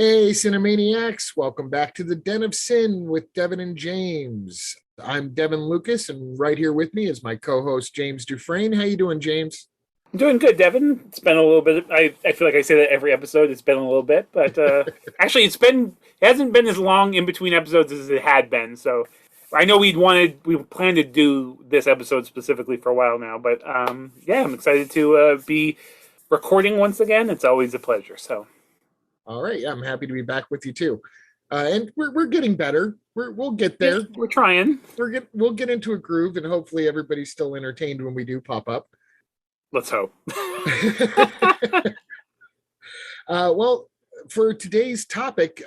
Hey, Cinemaniacs, welcome back to the Den of Sin with Devin and James. I'm Devin Lucas, and right here with me is my co-host, James Dufresne. How you doing, James? I'm doing good, Devin. It's been a little bit. I feel like I say that every episode. It's been a little bit, but actually, it hasn't been as long in between episodes as it had been. So I know we planned to do this episode specifically for a while now, but yeah, I'm excited to be recording once again. It's always a pleasure. So All right, I'm happy to be back with you too. And we're getting better. We'll get there. yeah, we're trying. We'll get into a groove, and hopefully everybody's still entertained when we do pop up. Let's hope. Well, for today's topic,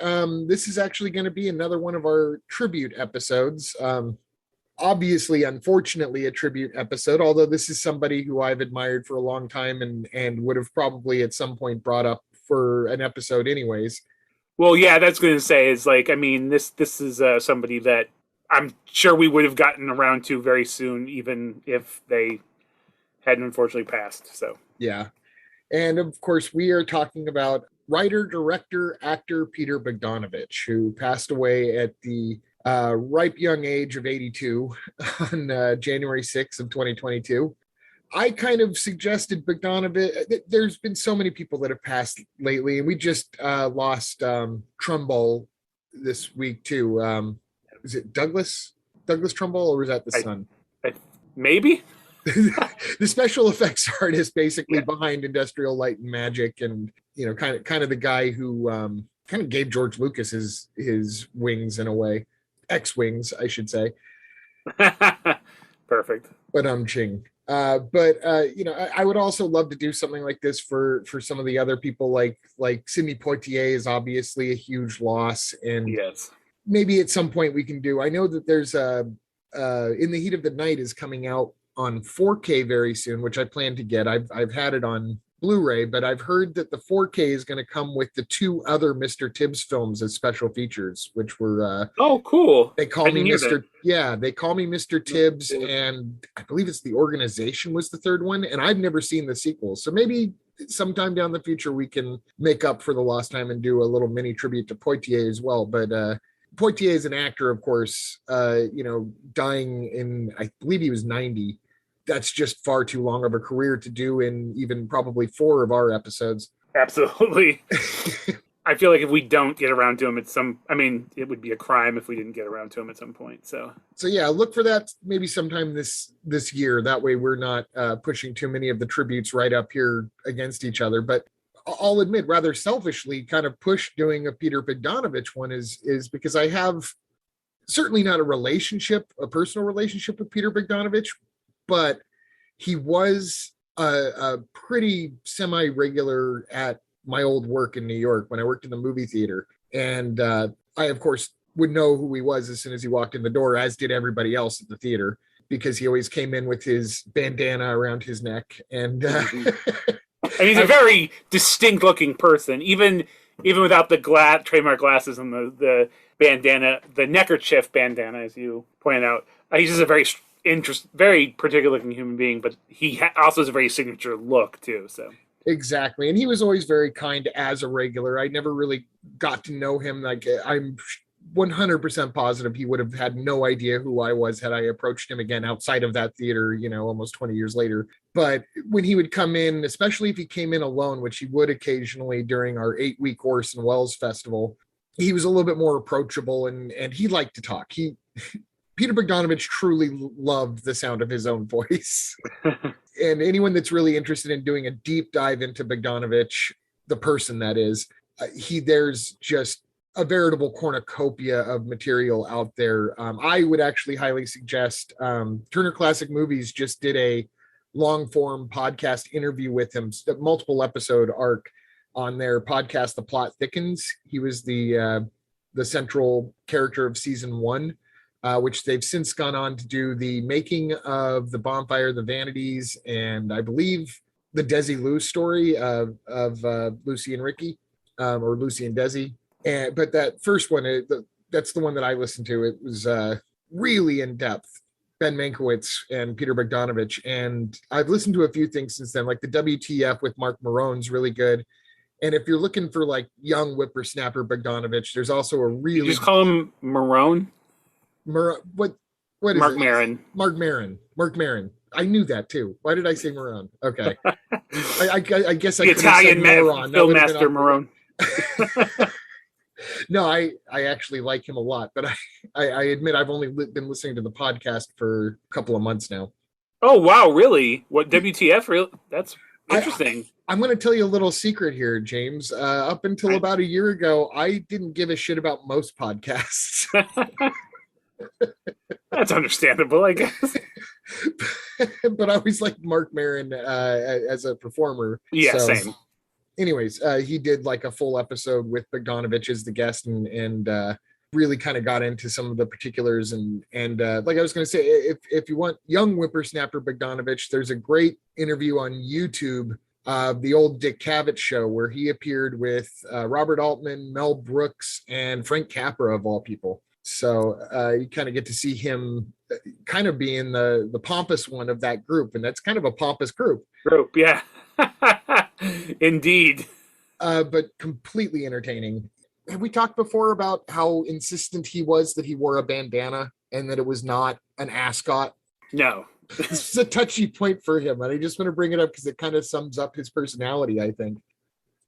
this is actually going to be another one of our tribute episodes. Obviously, unfortunately, a tribute episode, although this is somebody who I've admired for a long time and would have probably at some point brought up for an episode anyways. Well, yeah, that's going to say is like, I mean, this is somebody that I'm sure we would have gotten around to very soon, even if they hadn't unfortunately passed. So Yeah. And of course, we are talking about writer, director, actor Peter Bogdanovich, who passed away at the ripe young age of 82 on January 6th of 2022. I kind of suggested Bogdanovich. There's been so many people that have passed lately, and we just lost Trumbull this week too. Is it Douglas Trumbull, or was that the son? Maybe. The special effects artist basically behind Industrial Light and Magic, and kind of the guy who kind of gave George Lucas his wings in a way, X-wings I should say. Perfect. But Ching. I would also love to do something like this for some of the other people, like Sidney Poitier is obviously a huge loss, and yes, maybe at some point we can do. I know that there's In the Heat of the Night is coming out on 4K very soon, which I plan to get. I've had it on Blu-ray, but I've heard that the 4K is going to come with the two other Mr. Tibbs films as special features, which were oh, cool. They call me Mr. Yeah, they call me Mr. Tibbs, and I believe it's The Organization was the third one, and I've never seen the sequel. So maybe sometime down the future we can make up for the lost time and do a little mini tribute to Poitier as well. But Poitier is an actor, of course, dying in, I believe he was 90. That's just far too long of a career to do in even probably 4 of our episodes. Absolutely. I feel like if we don't get around to him it would be a crime if we didn't get around to him at some point. So yeah, look for that maybe sometime this year. That way we're not pushing too many of the tributes right up here against each other. But I'll admit, rather selfishly, kind of push doing a Peter Bogdanovich one is because I have certainly not a personal relationship with Peter Bogdanovich, but he was a pretty semi-regular at my old work in New York when I worked in the movie theater. And I, of course, would know who he was as soon as he walked in the door, as did everybody else at the theater, because he always came in with his bandana around his neck. And and he's a very distinct looking person, even without the trademark glasses and the bandana, the neckerchief bandana, as you pointed out. He's just a very particular looking human being, but he also has a very signature look too. So exactly, and he was always very kind as a regular. I never really got to know him. Like, I'm 100% positive he would have had no idea who I was had I approached him again outside of that theater, almost 20 years later. But when he would come in, especially if he came in alone, which he would occasionally during our 8-week Orson Welles festival, he was a little bit more approachable, and he liked to talk. Peter Bogdanovich truly loved the sound of his own voice. And anyone that's really interested in doing a deep dive into Bogdanovich, the person that is, there's just a veritable cornucopia of material out there. I would actually highly suggest Turner Classic Movies just did a long form podcast interview with him, a multiple episode arc on their podcast, The Plot Thickens. He was the central character of season 1. Which they've since gone on to do the making of The Bonfire, The Vanities, and I believe the Desi Lou story of Lucy and Ricky, or Lucy and Desi. But that first one, that's the one that I listened to. It was really in depth. Ben Mankiewicz and Peter Bogdanovich, and I've listened to a few things since then, like the WTF with Mark Marone's really good. And if you're looking for like young whippersnapper Bogdanovich, there's also a You really just call him Marone? what is Mark it? Maron. Mark Maron. I knew that too. Why did I say Marone? Okay. I guess I The could have said Italian moron. film master Marone. No, I actually like him a lot, but I admit I've only been listening to the podcast for a couple of months now. Oh, wow, really? What, WTF? Really? That's interesting. I'm going to tell you a little secret here, James. Up until about a year ago, I didn't give a shit about most podcasts. That's understandable, I guess. But I always liked Mark Maron as a performer. Yeah, so, same. Anyways, he did like a full episode with Bogdanovich as the guest, and really kind of got into some of the particulars. And like I was going to say, if you want young whippersnapper Bogdanovich, there's a great interview on YouTube, the old Dick Cavett show, where he appeared with Robert Altman, Mel Brooks, and Frank Capra, of all people. So you kind of get to see him kind of being the pompous one of that group, and that's kind of a pompous group. Yeah. Indeed. But completely entertaining. Have we talked before about how insistent he was that he wore a bandana and that it was not an ascot? No. This is a touchy point for him, and I just want to bring it up because it kind of sums up his personality, I think.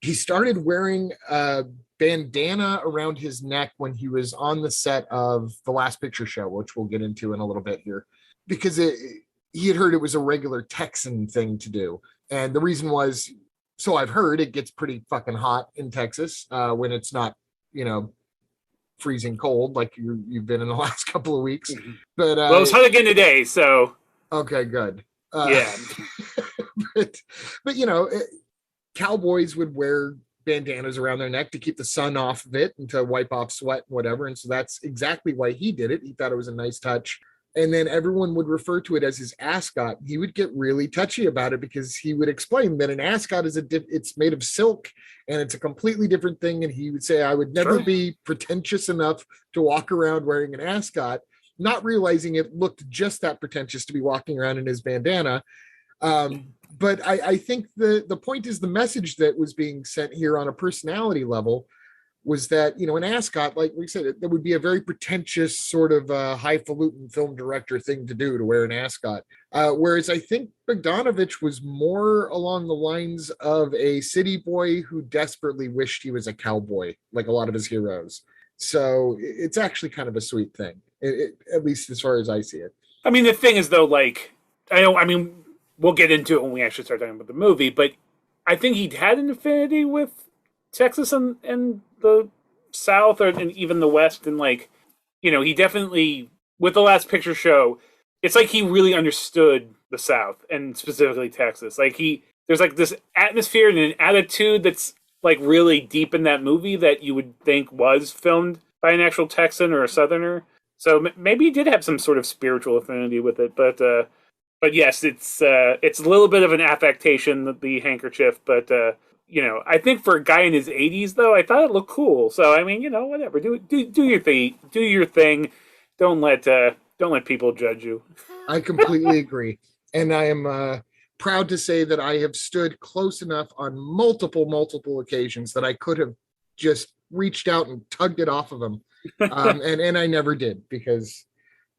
He started wearing a bandana around his neck when he was on the set of The Last Picture Show, which we'll get into in a little bit here, because he had heard it was a regular Texan thing to do. And the reason was, so I've heard, it gets pretty fucking hot in Texas when it's not, freezing cold like you've been in the last couple of weeks. But well, it's hot again today, so okay, good. Yeah. but cowboys would wear bandanas around their neck to keep the sun off of it and to wipe off sweat and whatever. And so that's exactly why he did it. He thought it was a nice touch. And then everyone would refer to it as his ascot. He would get really touchy about it because he would explain that an ascot is it's made of silk and it's a completely different thing. And he would say, I would never be pretentious enough to walk around wearing an ascot, not realizing it looked just that pretentious to be walking around in his bandana. But I think the point is the message that was being sent here on a personality level was that, an ascot, like we said, that would be a very pretentious sort of highfalutin film director thing to do, to wear an ascot. Whereas I think Bogdanovich was more along the lines of a city boy who desperately wished he was a cowboy, like a lot of his heroes. So it's actually kind of a sweet thing, at least as far as I see it. I mean, the thing is, though, like, we'll get into it when we actually start talking about the movie, but I think he'd had an affinity with Texas and the South, and even the West, and he definitely, with The Last Picture Show, it's like he really understood the South and specifically Texas. Like there's like this atmosphere and an attitude that's like really deep in that movie that you would think was filmed by an actual Texan or a Southerner. So maybe he did have some sort of spiritual affinity with it, but yes, it's a little bit of an affectation, the handkerchief, but. I think for a guy in his 80s, though, I thought it looked cool. So whatever. Do your thing. Do your thing. Don't let people judge you. I completely agree, and I am proud to say that I have stood close enough on multiple occasions that I could have just reached out and tugged it off of him, and I never did because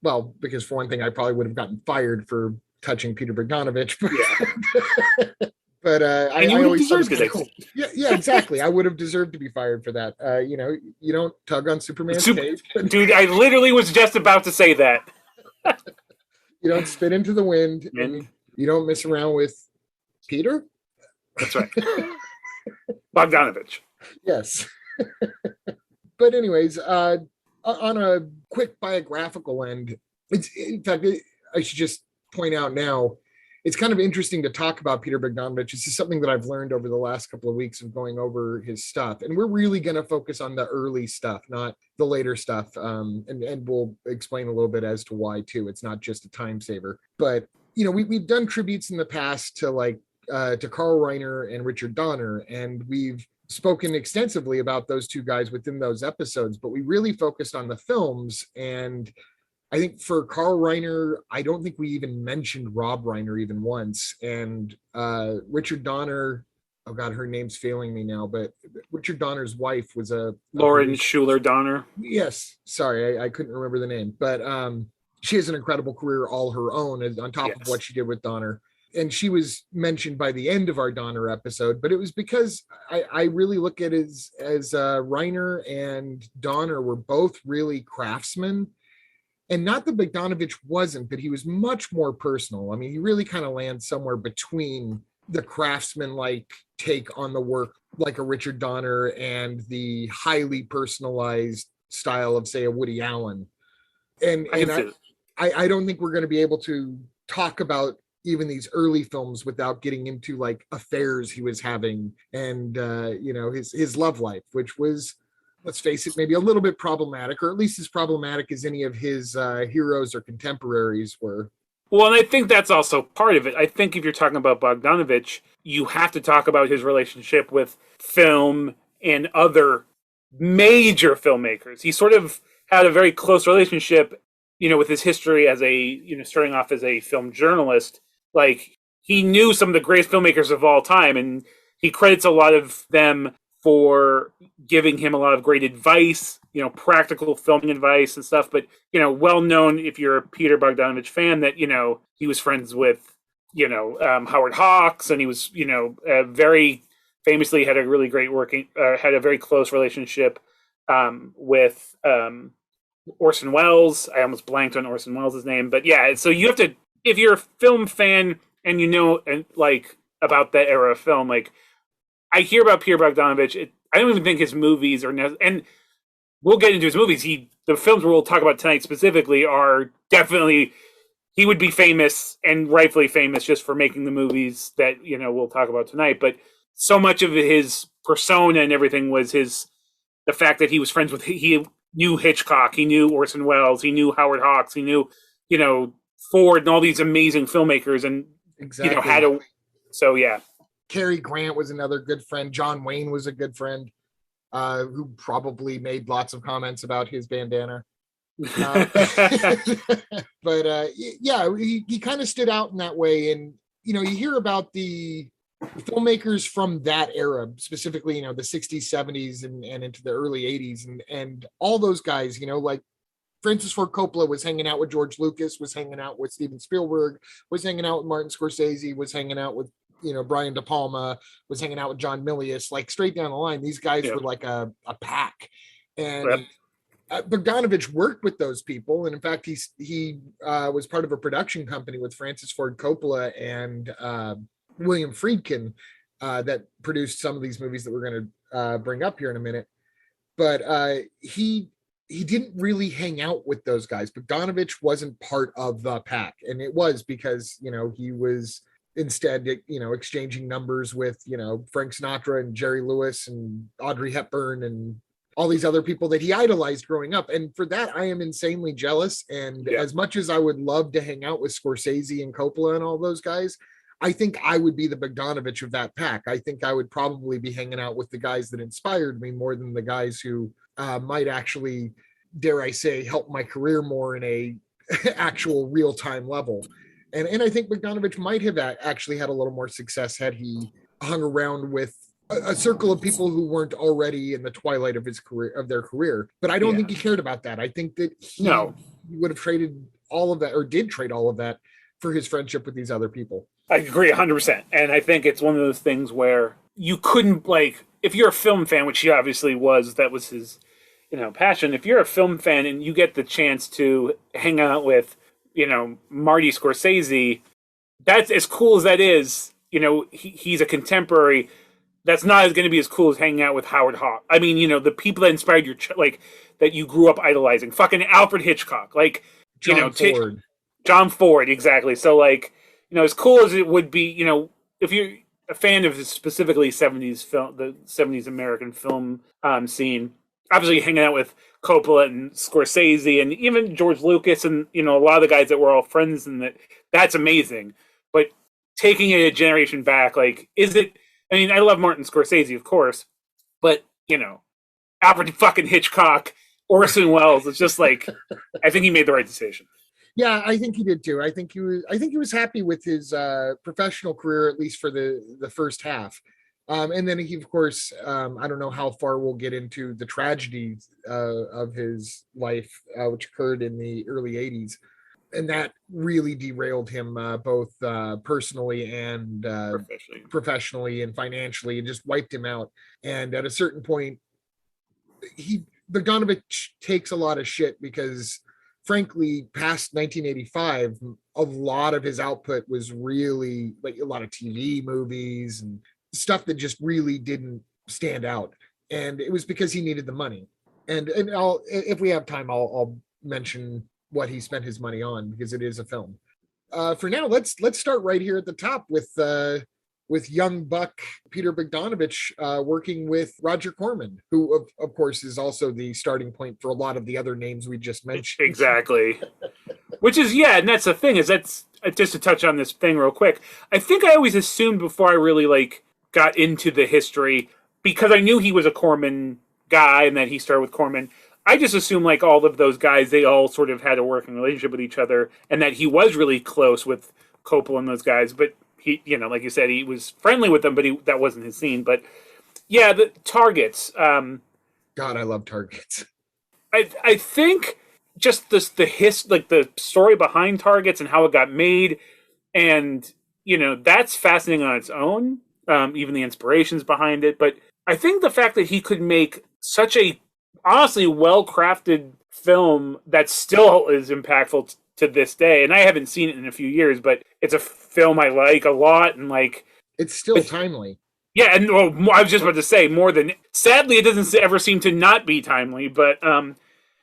for one thing, I probably would have gotten fired for touching Peter Bogdanovich. Yeah. But I always deserved it. Cool. Yeah, exactly. I would have deserved to be fired for that. You don't tug on Superman's cape. Dude, I literally was just about to say that. You don't spit into the wind, and you don't mess around with Peter. That's right. Bogdanovich. Yes. But anyways, on a quick biographical end, in fact, I should just point out now, it's kind of interesting to talk about Peter Bogdanovich. This is something that I've learned over the last couple of weeks of going over his stuff. And we're really going to focus on the early stuff, not the later stuff. And we'll explain a little bit as to why, too. It's not just a time saver. But, we've done tributes in the past to Carl Reiner and Richard Donner. And we've spoken extensively about those two guys within those episodes. But we really focused on the films. And I think for Carl Reiner, I don't think we even mentioned Rob Reiner even once. And Richard Donner, oh God, her name's failing me now, but Richard Donner's wife was Lauren Schuler Donner. Yes, sorry, I couldn't remember the name, but she has an incredible career all her own, on top of what she did with Donner. And she was mentioned by the end of our Donner episode, but it was because I really look at it as Reiner and Donner were both really craftsmen. And not that Bogdanovich wasn't, but he was much more personal. I mean, he really kind of lands somewhere between the craftsman-like take on the work, like a Richard Donner, and the highly personalized style of, say, a Woody Allen. And I don't think we're going to be able to talk about even these early films without getting into like affairs he was having and his love life, which was, let's face it, maybe a little bit problematic, or at least as problematic as any of his heroes or contemporaries were. Well, and I think that's also part of it. I think if you're talking about Bogdanovich, you have to talk about his relationship with film and other major filmmakers. He sort of had a very close relationship, with his history as starting off as a film journalist. Like, he knew some of the greatest filmmakers of all time, and he credits a lot of them for giving him a lot of great advice, practical filming advice and stuff. But, well known, if you're a Peter Bogdanovich fan, that, he was friends with, Howard Hawks, and he was, very famously had a really great had a very close relationship with Orson Welles. I almost blanked on Orson Welles' name, but yeah, so you have to, if you're a film fan and about that era of film, like, I hear about Peter Bogdanovich. I don't even think his movies are and we'll get into his movies. The films we'll talk about tonight specifically are definitely, he would be famous and rightfully famous just for making the movies that, we'll talk about tonight. But so much of his persona and everything was the fact that he was friends with, he knew Hitchcock, he knew Orson Welles, he knew Howard Hawks, he knew, Ford and all these amazing filmmakers, and, exactly. So yeah. Cary Grant was another good friend. John Wayne was a good friend, who probably made lots of comments about his bandana. But he kind of stood out in that way. And, you hear about the filmmakers from that era, specifically, the 60s, 70s, and into the early 80s. And all those guys, like Francis Ford Coppola was hanging out with George Lucas, was hanging out with Steven Spielberg, was hanging out with Martin Scorsese, was hanging out with Brian De Palma, was hanging out with John Milius, like straight down the line. These guys were like a pack. And Bogdanovich worked with those people. And in fact, he was part of a production company with Francis Ford Coppola and William Friedkin that produced some of these movies that we're going to bring up here in a minute. But he didn't really hang out with those guys. Bogdanovich wasn't part of the pack. And it was because, he was instead, exchanging numbers with, Frank Sinatra and Jerry Lewis and Audrey Hepburn and all these other people that he idolized growing up. And for that, I am insanely jealous. And as much as I would love to hang out with Scorsese and Coppola and all those guys, I think I would be the Bogdanovich of that pack. I think I would probably be hanging out with the guys that inspired me more than the guys who might actually, dare I say, help my career more in a actual real-time level. And I think Bogdanovich might have actually had a little more success had he hung around with a circle of people who weren't already in the twilight of their career. But I don't think he cared about that. I think that he would have traded all of that, or did trade all of that, for his friendship with these other people. I agree 100%. And I think it's one of those things where you couldn't, if you're a film fan, which he obviously was, that was his, passion. If you're a film fan and you get the chance to hang out with, Marty Scorsese, that's as cool as that is. He's a contemporary. That's not going to be as cool as hanging out with Howard Hawks. I mean, the people that inspired your that you grew up idolizing. Fucking Alfred Hitchcock, John Ford. John Ford, exactly. So, as cool as it would be, if you're a fan of specifically 70s film, the 70s American film scene, obviously hanging out with Coppola and Scorsese and even George Lucas and, a lot of the guys that were all friends, and that's amazing. But taking it a generation back, is it, I mean, I love Martin Scorsese, of course, but, Alfred fucking Hitchcock, Orson Welles, it's just I think he made the right decision. Yeah, I think he did too. I think he was happy with his professional career, at least for the first half. And then he, of course, I don't know how far we'll get into the tragedies of his life, which occurred in the early 80s. And that really derailed him both personally and professionally and financially, and just wiped him out. And at a certain point, Bogdanovich takes a lot of shit because, frankly, past 1985, a lot of his output was really like a lot of TV movies and stuff that just really didn't stand out. And it was because he needed the money. And I'll, if we have time, I'll mention what he spent his money on because it is a film. For now, let's start right here at the top with young buck Peter Bogdanovich working with Roger Corman, who of course is also the starting point for a lot of the other names we just mentioned. Exactly. Which is, yeah, and that's the thing, is that's just to touch on this thing real quick. I think I always assumed before I really like got into the history, because I knew he was a Corman guy and that he started with Corman, I just assumed like all of those guys, they all sort of had a working relationship with each other and that he was really close with Coppola and those guys. But he, you know, like you said, he was friendly with them, but that wasn't his scene. But yeah, the Targets. God, I love Targets. I think just the story behind Targets and how it got made, and you know, that's fascinating on its own. Even the inspirations behind it, but I think the fact that he could make such a honestly well-crafted film that still is impactful to this day, and I haven't seen it in a few years, but it's a film I like a lot, and like it's still timely. Yeah, and well, I was just about to say more than sadly, it doesn't ever seem to not be timely, but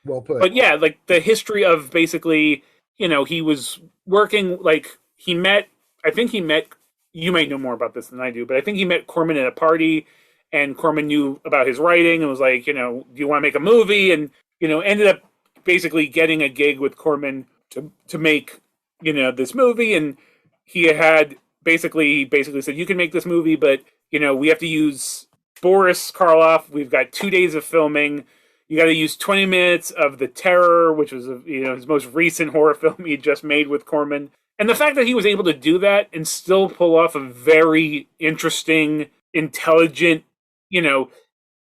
well put. But yeah, like the history of basically, you know, he was working like I think he met. You may know more about this than I do, but I think he met Corman at a party, and Corman knew about his writing and was like, you know, do you want to make a movie? And, you know, ended up basically getting a gig with Corman to make, you know, this movie. And he basically said, you can make this movie, but, you know, we have to use Boris Karloff. We've got 2 days of filming. You got to use 20 minutes of The Terror, which was, you know, his most recent horror film he just made with Corman. And the fact that he was able to do that and still pull off a very interesting, intelligent, you know,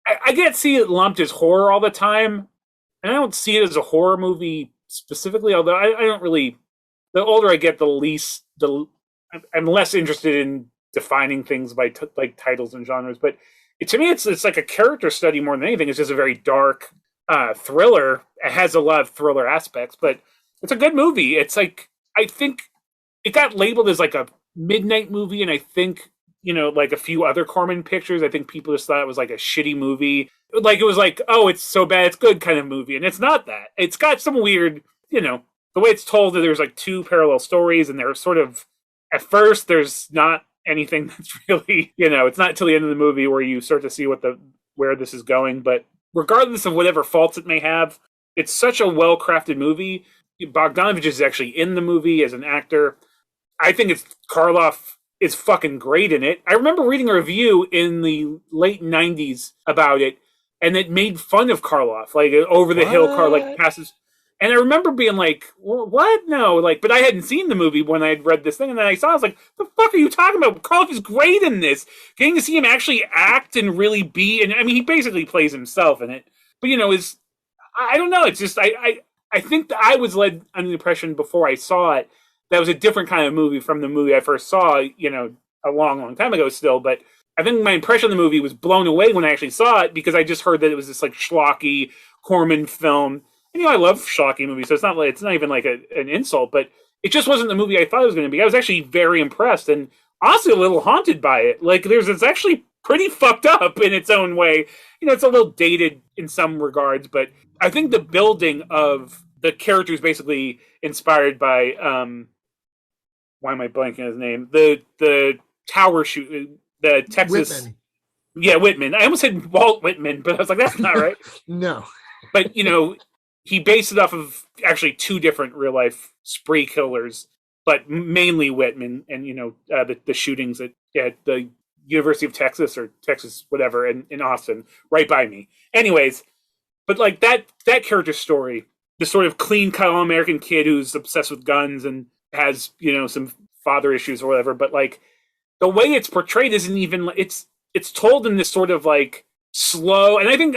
I can't see it lumped as horror all the time. And I don't see it as a horror movie specifically, although I don't really, the older I get, I'm less interested in defining things by like titles and genres. But to me, it's like a character study more than anything. It's just a very dark thriller. It has a lot of thriller aspects, but it's a good movie. It's like, I think it got labeled as like a midnight movie, and I think, you know, like a few other Corman pictures, I think people just thought it was like a shitty movie. Like it was like, oh, it's so bad it's good kind of movie, and it's not that. It's got some weird, you know, the way it's told that there's like two parallel stories, and they're sort of, at first there's not anything that's really, you know, it's not till the end of the movie where you start to see where this is going. But regardless of whatever faults it may have, it's such a well-crafted movie. Bogdanovich is actually in the movie as an actor. I think Karloff is fucking great in it. I remember reading a review in the late 90s about it, and it made fun of Karloff, like over the hill car, like passes. And I remember being like, what? No, like, but I hadn't seen the movie when I had read this thing, and then I saw, I was like, the fuck are you talking about? Karloff is great in this. Getting to see him actually act and really be, and I mean, he basically plays himself in it. But, you know, I don't know, it's just, I think that I was led under the impression before I saw it that was a different kind of movie from the movie I first saw, you know, a long, long time ago still. But I think my impression of the movie was blown away when I actually saw it, because I just heard that it was this like schlocky Corman film. And, you know, I love schlocky movies, so it's not even like an insult, but it just wasn't the movie I thought it was going to be. I was actually very impressed and honestly a little haunted by it. Like it's actually pretty fucked up in its own way. You know, it's a little dated in some regards, but I think the building of the character is basically inspired by, why am I blanking on his name? The tower shoot, the Texas. Whitman. Yeah, Whitman. I almost said Walt Whitman, but I was like, that's not right. No. But, you know, he based it off of actually two different real life spree killers, but mainly Whitman, and, you know, the shootings at the University of Texas or Texas, whatever, in Austin, right by me. Anyways, but like that character story, the sort of clean cut all-American kid who's obsessed with guns and has, you know, some father issues or whatever, but like the way it's portrayed isn't even, it's it's told in this sort of like slow, and I think,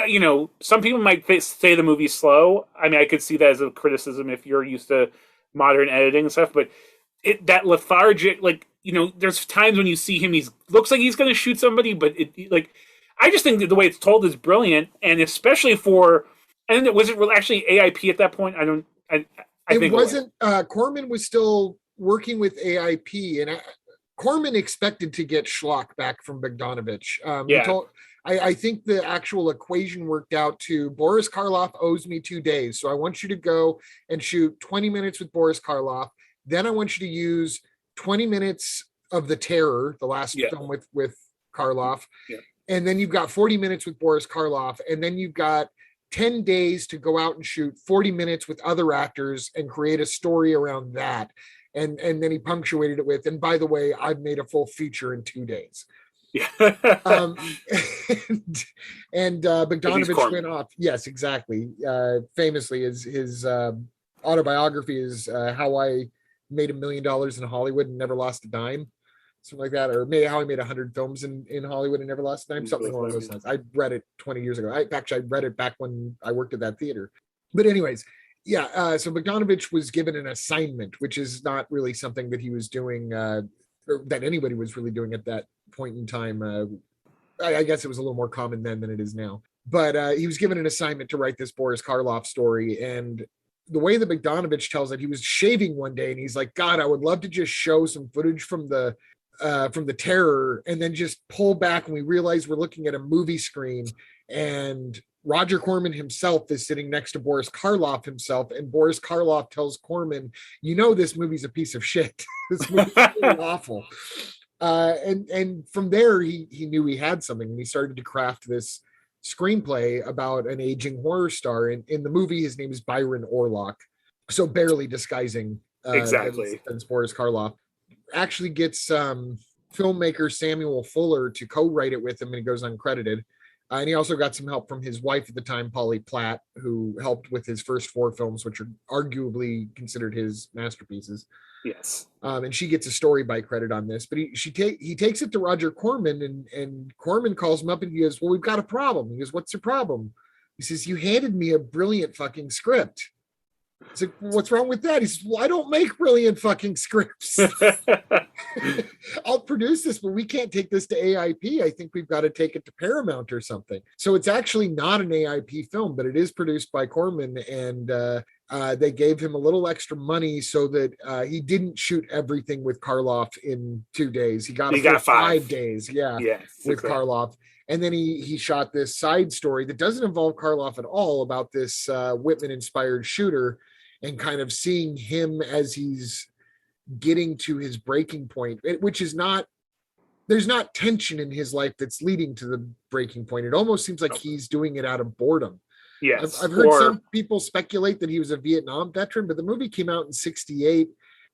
some people might say the movie's slow. I mean, I could see that as a criticism if you're used to modern editing and stuff, but that lethargic, like, there's times when you see him, looks like he's going to shoot somebody, but like, I just think that the way it's told is brilliant, and especially and was it actually AIP at that point? I think it wasn't. Corman was still working with AIP, and Corman expected to get schlock back from Bogdanovich. I think the actual equation worked out to Boris Karloff owes me 2 days. So I want you to go and shoot 20 minutes with Boris Karloff. Then I want you to use 20 minutes of The Terror, the last film with Karloff. Yeah. And then you've got 40 minutes with Boris Karloff. And then you've got 10 days to go out and shoot 40 minutes with other actors and create a story around that. And then he punctuated it with, and by the way, I've made a full feature in 2 days. Yeah. and Bogdanovich went off. Yes, exactly. Famously, his autobiography is How I Made $1 Million in Hollywood and Never Lost a Dime, something like that, or how I made 100 films in Hollywood and never lost a dime, something along those lines. I read it 20 years ago. I read it back when I worked at that theater. But anyways, so Bogdanovich was given an assignment, which is not really something that he was doing, or that anybody was really doing at that point in time. I guess it was a little more common then than it is now. But he was given an assignment to write this Boris Karloff story. And the way that Bogdanovich tells it, he was shaving one day and he's like, God, I would love to just show some footage from the Terror and then just pull back. And we realize we're looking at a movie screen, and Roger Corman himself is sitting next to Boris Karloff himself. And Boris Karloff tells Corman, this movie's a piece of shit. This movie's really awful. And from there, he knew he had something, and he started to craft this screenplay about an aging horror star. In the movie, his name is Byron Orlock, so barely disguising exactly as Boris Karloff. Actually gets filmmaker Samuel Fuller to co-write it with him, and he goes uncredited. And he also got some help from his wife at the time, Polly Platt, who helped with his first 4 films, which are arguably considered his masterpieces. Yes. And she gets a story by credit on this, but he takes it to Roger Corman, and Corman calls him up and he goes, well, we've got a problem. He goes, what's your problem? He says, you handed me a brilliant fucking script. It's like, what's wrong with that? He says, well, I don't make brilliant fucking scripts. I'll produce this, but we can't take this to AIP. I think we've got to take it to Paramount or something. So it's actually not an AIP film, but it is produced by Corman, and they gave him a little extra money so that he didn't shoot everything with Karloff in 2 days. He got 5 days, with exactly. Karloff. And then he shot this side story that doesn't involve Karloff at all, about this Whitman-inspired shooter, and kind of seeing him as he's getting to his breaking point, which is there's not tension in his life that's leading to the breaking point. It almost seems like he's doing it out of boredom. Yes. I've heard some people speculate that he was a Vietnam veteran, but the movie came out in 1968,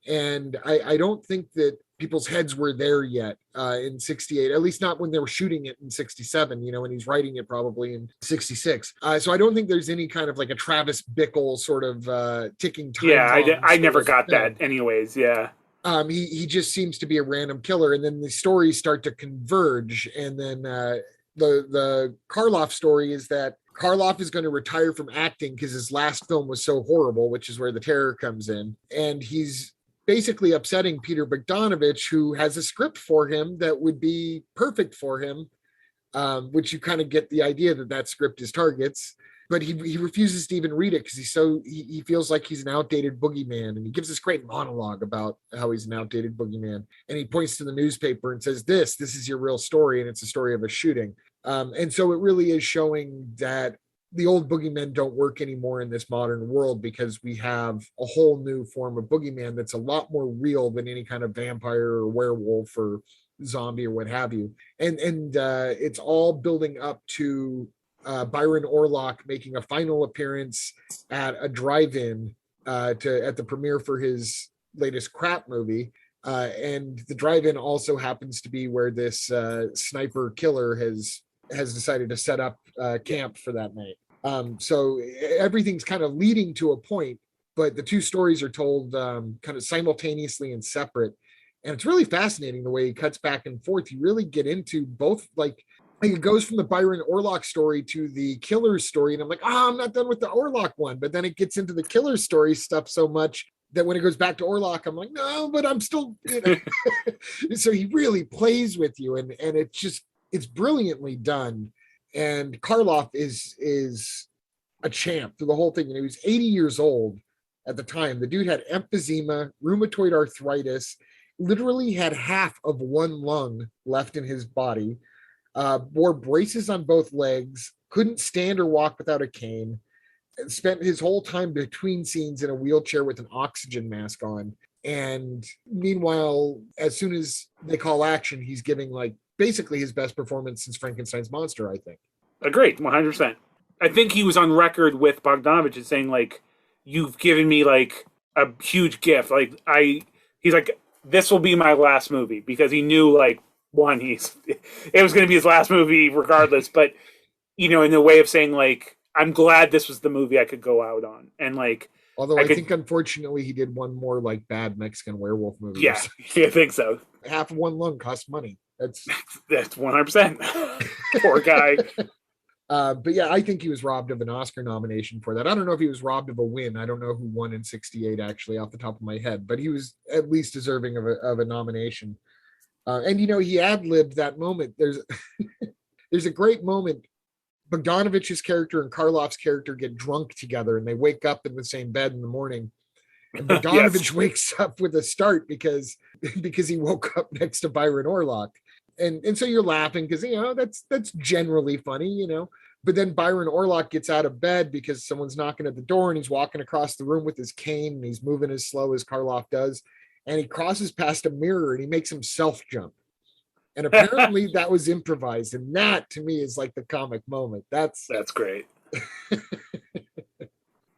and I don't think that people's heads were there yet in 1968, at least not when they were shooting it in 1967, and he's writing it probably in 1966. So I don't think there's any kind of like a Travis Bickle sort of ticking time. Yeah, I never got that anyways, yeah. He just seems to be a random killer, and then the stories start to converge, and then the Karloff story is that Karloff is going to retire from acting because his last film was so horrible, which is where The Terror comes in, and he's basically upsetting Peter Bogdanovich, who has a script for him that would be perfect for him, which you kind of get the idea that script is Target's, but he refuses to even read it because he feels like he's an outdated boogeyman, and he gives this great monologue about how he's an outdated boogeyman, and he points to the newspaper and says, this is your real story, and it's a story of a shooting. And so it really is showing that the old boogeymen don't work anymore in this modern world, because we have a whole new form of boogeyman that's a lot more real than any kind of vampire or werewolf or zombie or what have you. And it's all building up to Byron Orlock making a final appearance at a drive-in at the premiere for his latest crap movie. And the drive-in also happens to be where this sniper killer has decided to set up camp for that night. So everything's kind of leading to a point, but the two stories are told kind of simultaneously and separate. And it's really fascinating the way he cuts back and forth. You really get into both, like it goes from the Byron Orlock story to the Killer's story. And I'm like, I'm not done with the Orlock one. But then it gets into the Killer's story stuff so much that when it goes back to Orlock, I'm like, no, but I'm still, So he really plays with you. And it's brilliantly done. And Karloff is a champ through the whole thing. And he was 80 years old at the time. The dude had emphysema, rheumatoid arthritis, literally had half of one lung left in his body, wore braces on both legs, couldn't stand or walk without a cane, and spent his whole time between scenes in a wheelchair with an oxygen mask on. And meanwhile, as soon as they call action, he's giving like basically his best performance since Frankenstein's monster, I think. Agreed, 100%. I think he was on record with Bogdanovich as saying, like, you've given me like a huge gift. Like he's like, this will be my last movie, because he knew, like, one, it was going to be his last movie regardless, but, you know, in the way of saying, like, I'm glad this was the movie I could go out on. And, like, although I think unfortunately he did one more like bad Mexican werewolf movie. Yeah, I think so. Half of one lung costs money. That's 100%. Poor guy. But yeah, I think he was robbed of an Oscar nomination for that. I don't know if he was robbed of a win. I don't know who won in '68 actually off the top of my head, but he was at least deserving of a nomination. And you know, he ad-libbed that moment. There's a great moment. Bogdanovich's character and Karloff's character get drunk together and they wake up in the same bed in the morning. And Bogdanovich wakes up with a start because he woke up next to Byron Orlock. And so you're laughing because, you know, that's generally funny, you know. But then Byron Orlock gets out of bed because someone's knocking at the door and he's walking across the room with his cane and he's moving as slow as Karloff does. And he crosses past a mirror and he makes himself jump. And apparently that was improvised. And that to me is like the comic moment. That's great.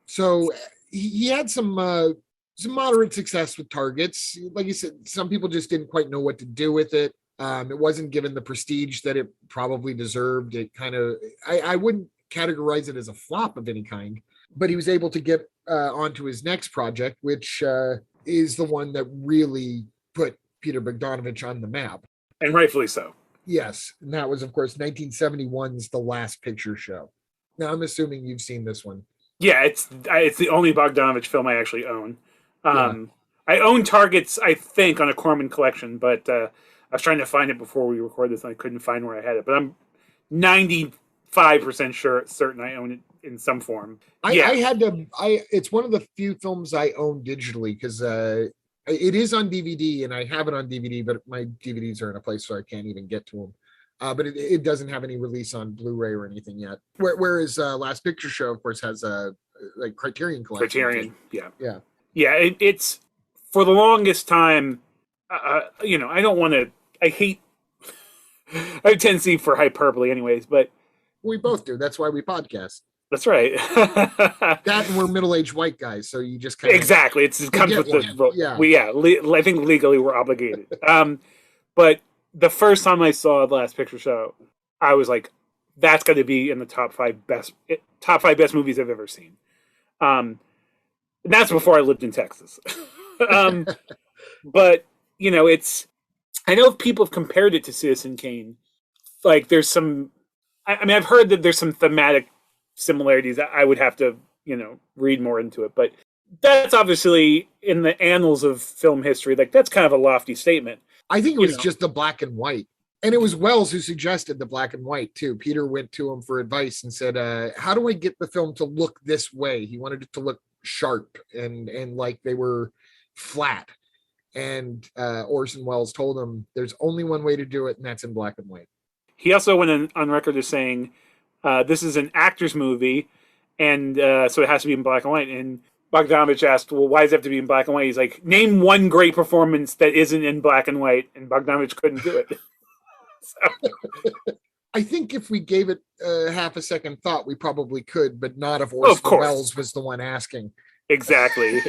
So he had some moderate success with targets. Like you said, some people just didn't quite know what to do with it. It wasn't given the prestige that it probably deserved. It kind of, I wouldn't categorize it as a flop of any kind, but he was able to get onto his next project, which is the one that really put Peter Bogdanovich on the map. And rightfully so. Yes. And that was, of course, 1971's The Last Picture Show. Now, I'm assuming you've seen this one. Yeah, it's the only Bogdanovich film I actually own. I own Targets, I think, on a Corman collection, but I was trying to find it before we recorded this, and I couldn't find where I had it. But I'm 95% certain I own it in some form. It's one of the few films I own digitally because it is on DVD, and I have it on DVD, but my DVDs are in a place where I can't even get to them. But it doesn't have any release on Blu-ray or anything yet. Whereas Last Picture Show, of course, has a Criterion collection. Criterion, yeah. It's for the longest time. You know, I don't want to. I hate. I have a tendency for hyperbole, anyways. But we both do. That's why we podcast. That's right. That and we're middle-aged white guys, so you just kind of exactly. It comes with the. Yeah. I think legally we're obligated. But the first time I saw The Last Picture Show, I was like, "That's got to be in the top five best movies I've ever seen." And that's before I lived in Texas. But you know, I know people have compared it to Citizen Kane. Like, there's some. I mean, I've heard that there's some thematic similarities. I would have to, read more into it, but that's obviously in the annals of film history. Like, that's kind of a lofty statement. I think it was just the black and white. And it was Wells who suggested the black and white too. Peter went to him for advice and said, how do I get the film to look this way? He wanted it to look sharp and like they were flat. And Orson Welles told him there's only one way to do it, and that's in black and white. He also went on record as saying, this is an actor's movie, and so it has to be in black and white. And Bogdanovich asked, well, why does it have to be in black and white? He's like, name one great performance that isn't in black and white, and Bogdanovich couldn't do it. I think if we gave it half a second thought, we probably could, but not if Orson Welles was the one asking. Exactly.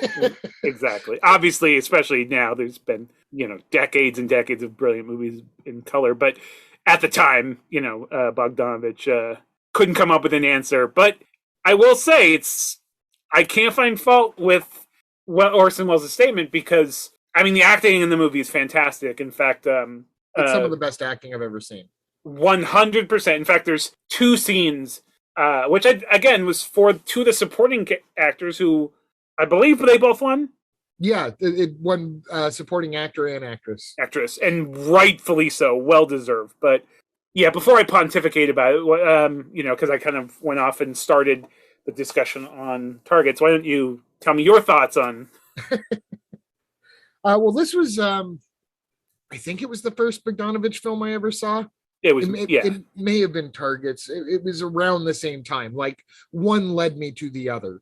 Exactly. Obviously, especially now, there's been, decades and decades of brilliant movies in color. But at the time, Bogdanovich couldn't come up with an answer. But I will say I can't find fault with Orson Welles' statement, because I mean, the acting in the movie is fantastic. In fact, It's some of the best acting I've ever seen. 100%. In fact, there's two scenes, which again was for two of the supporting actors who I believe they both won. Yeah, it won supporting actor and actress, and rightfully so, well deserved. But yeah, before I pontificate about it, because I kind of went off and started the discussion on targets, why don't you tell me your thoughts on? Well, this was, I think it was the first Bogdanovich film I ever saw. It may have been Targets. It was around the same time. Like one led me to the other,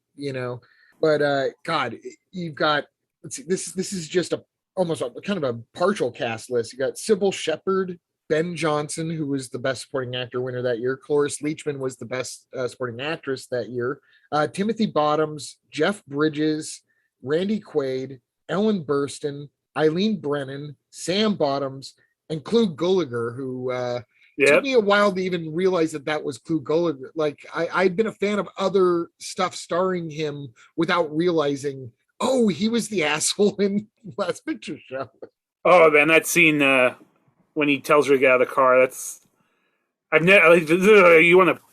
But God, you've got. Let's see. This is just almost kind of a partial cast list. You got Sybil Shepherd, Ben Johnson, who was the best supporting actor winner that year. Cloris Leachman was the best supporting actress that year. Timothy Bottoms, Jeff Bridges, Randy Quaid, Ellen Burstyn, Eileen Brennan, Sam Bottoms, and Clu Gulager, who took me a while to even realize that was Clu Gulager. Like I'd been a fan of other stuff starring him without realizing, oh, he was the asshole in Last Picture Show. Oh man, that scene when he tells her to get out of the car, you want to,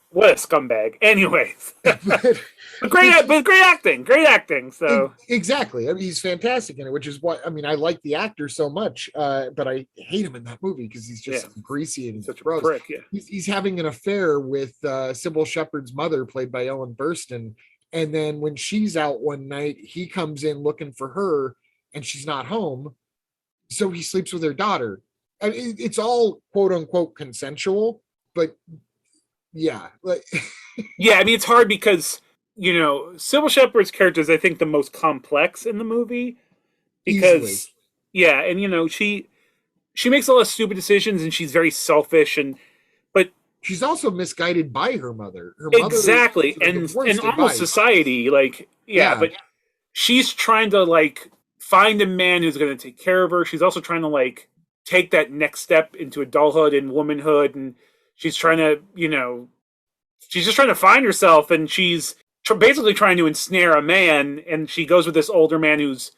what a scumbag. Anyways. But great acting. So exactly. I mean, he's fantastic in it, which is what I mean. I like the actor so much, but I hate him in that movie because he's just greasy and such gross. A prick. Yeah. He's having an affair with Sybil Shepherd's mother, played by Ellen Burstyn, and then when she's out one night, he comes in looking for her, and she's not home, so he sleeps with her daughter. I mean, it's all quote unquote consensual, but yeah, like yeah. I mean, it's hard because. Sybil Shepherd's character is, I think, the most complex in the movie because, and she makes a lot of stupid decisions and she's very selfish but she's also misguided by her mother. Exactly, and almost society, but she's trying to find a man who's going to take care of her. She's also trying to take that next step into adulthood and womanhood, and she's trying to, she's just trying to find herself, and she's basically trying to ensnare a man, and she goes with this older man who's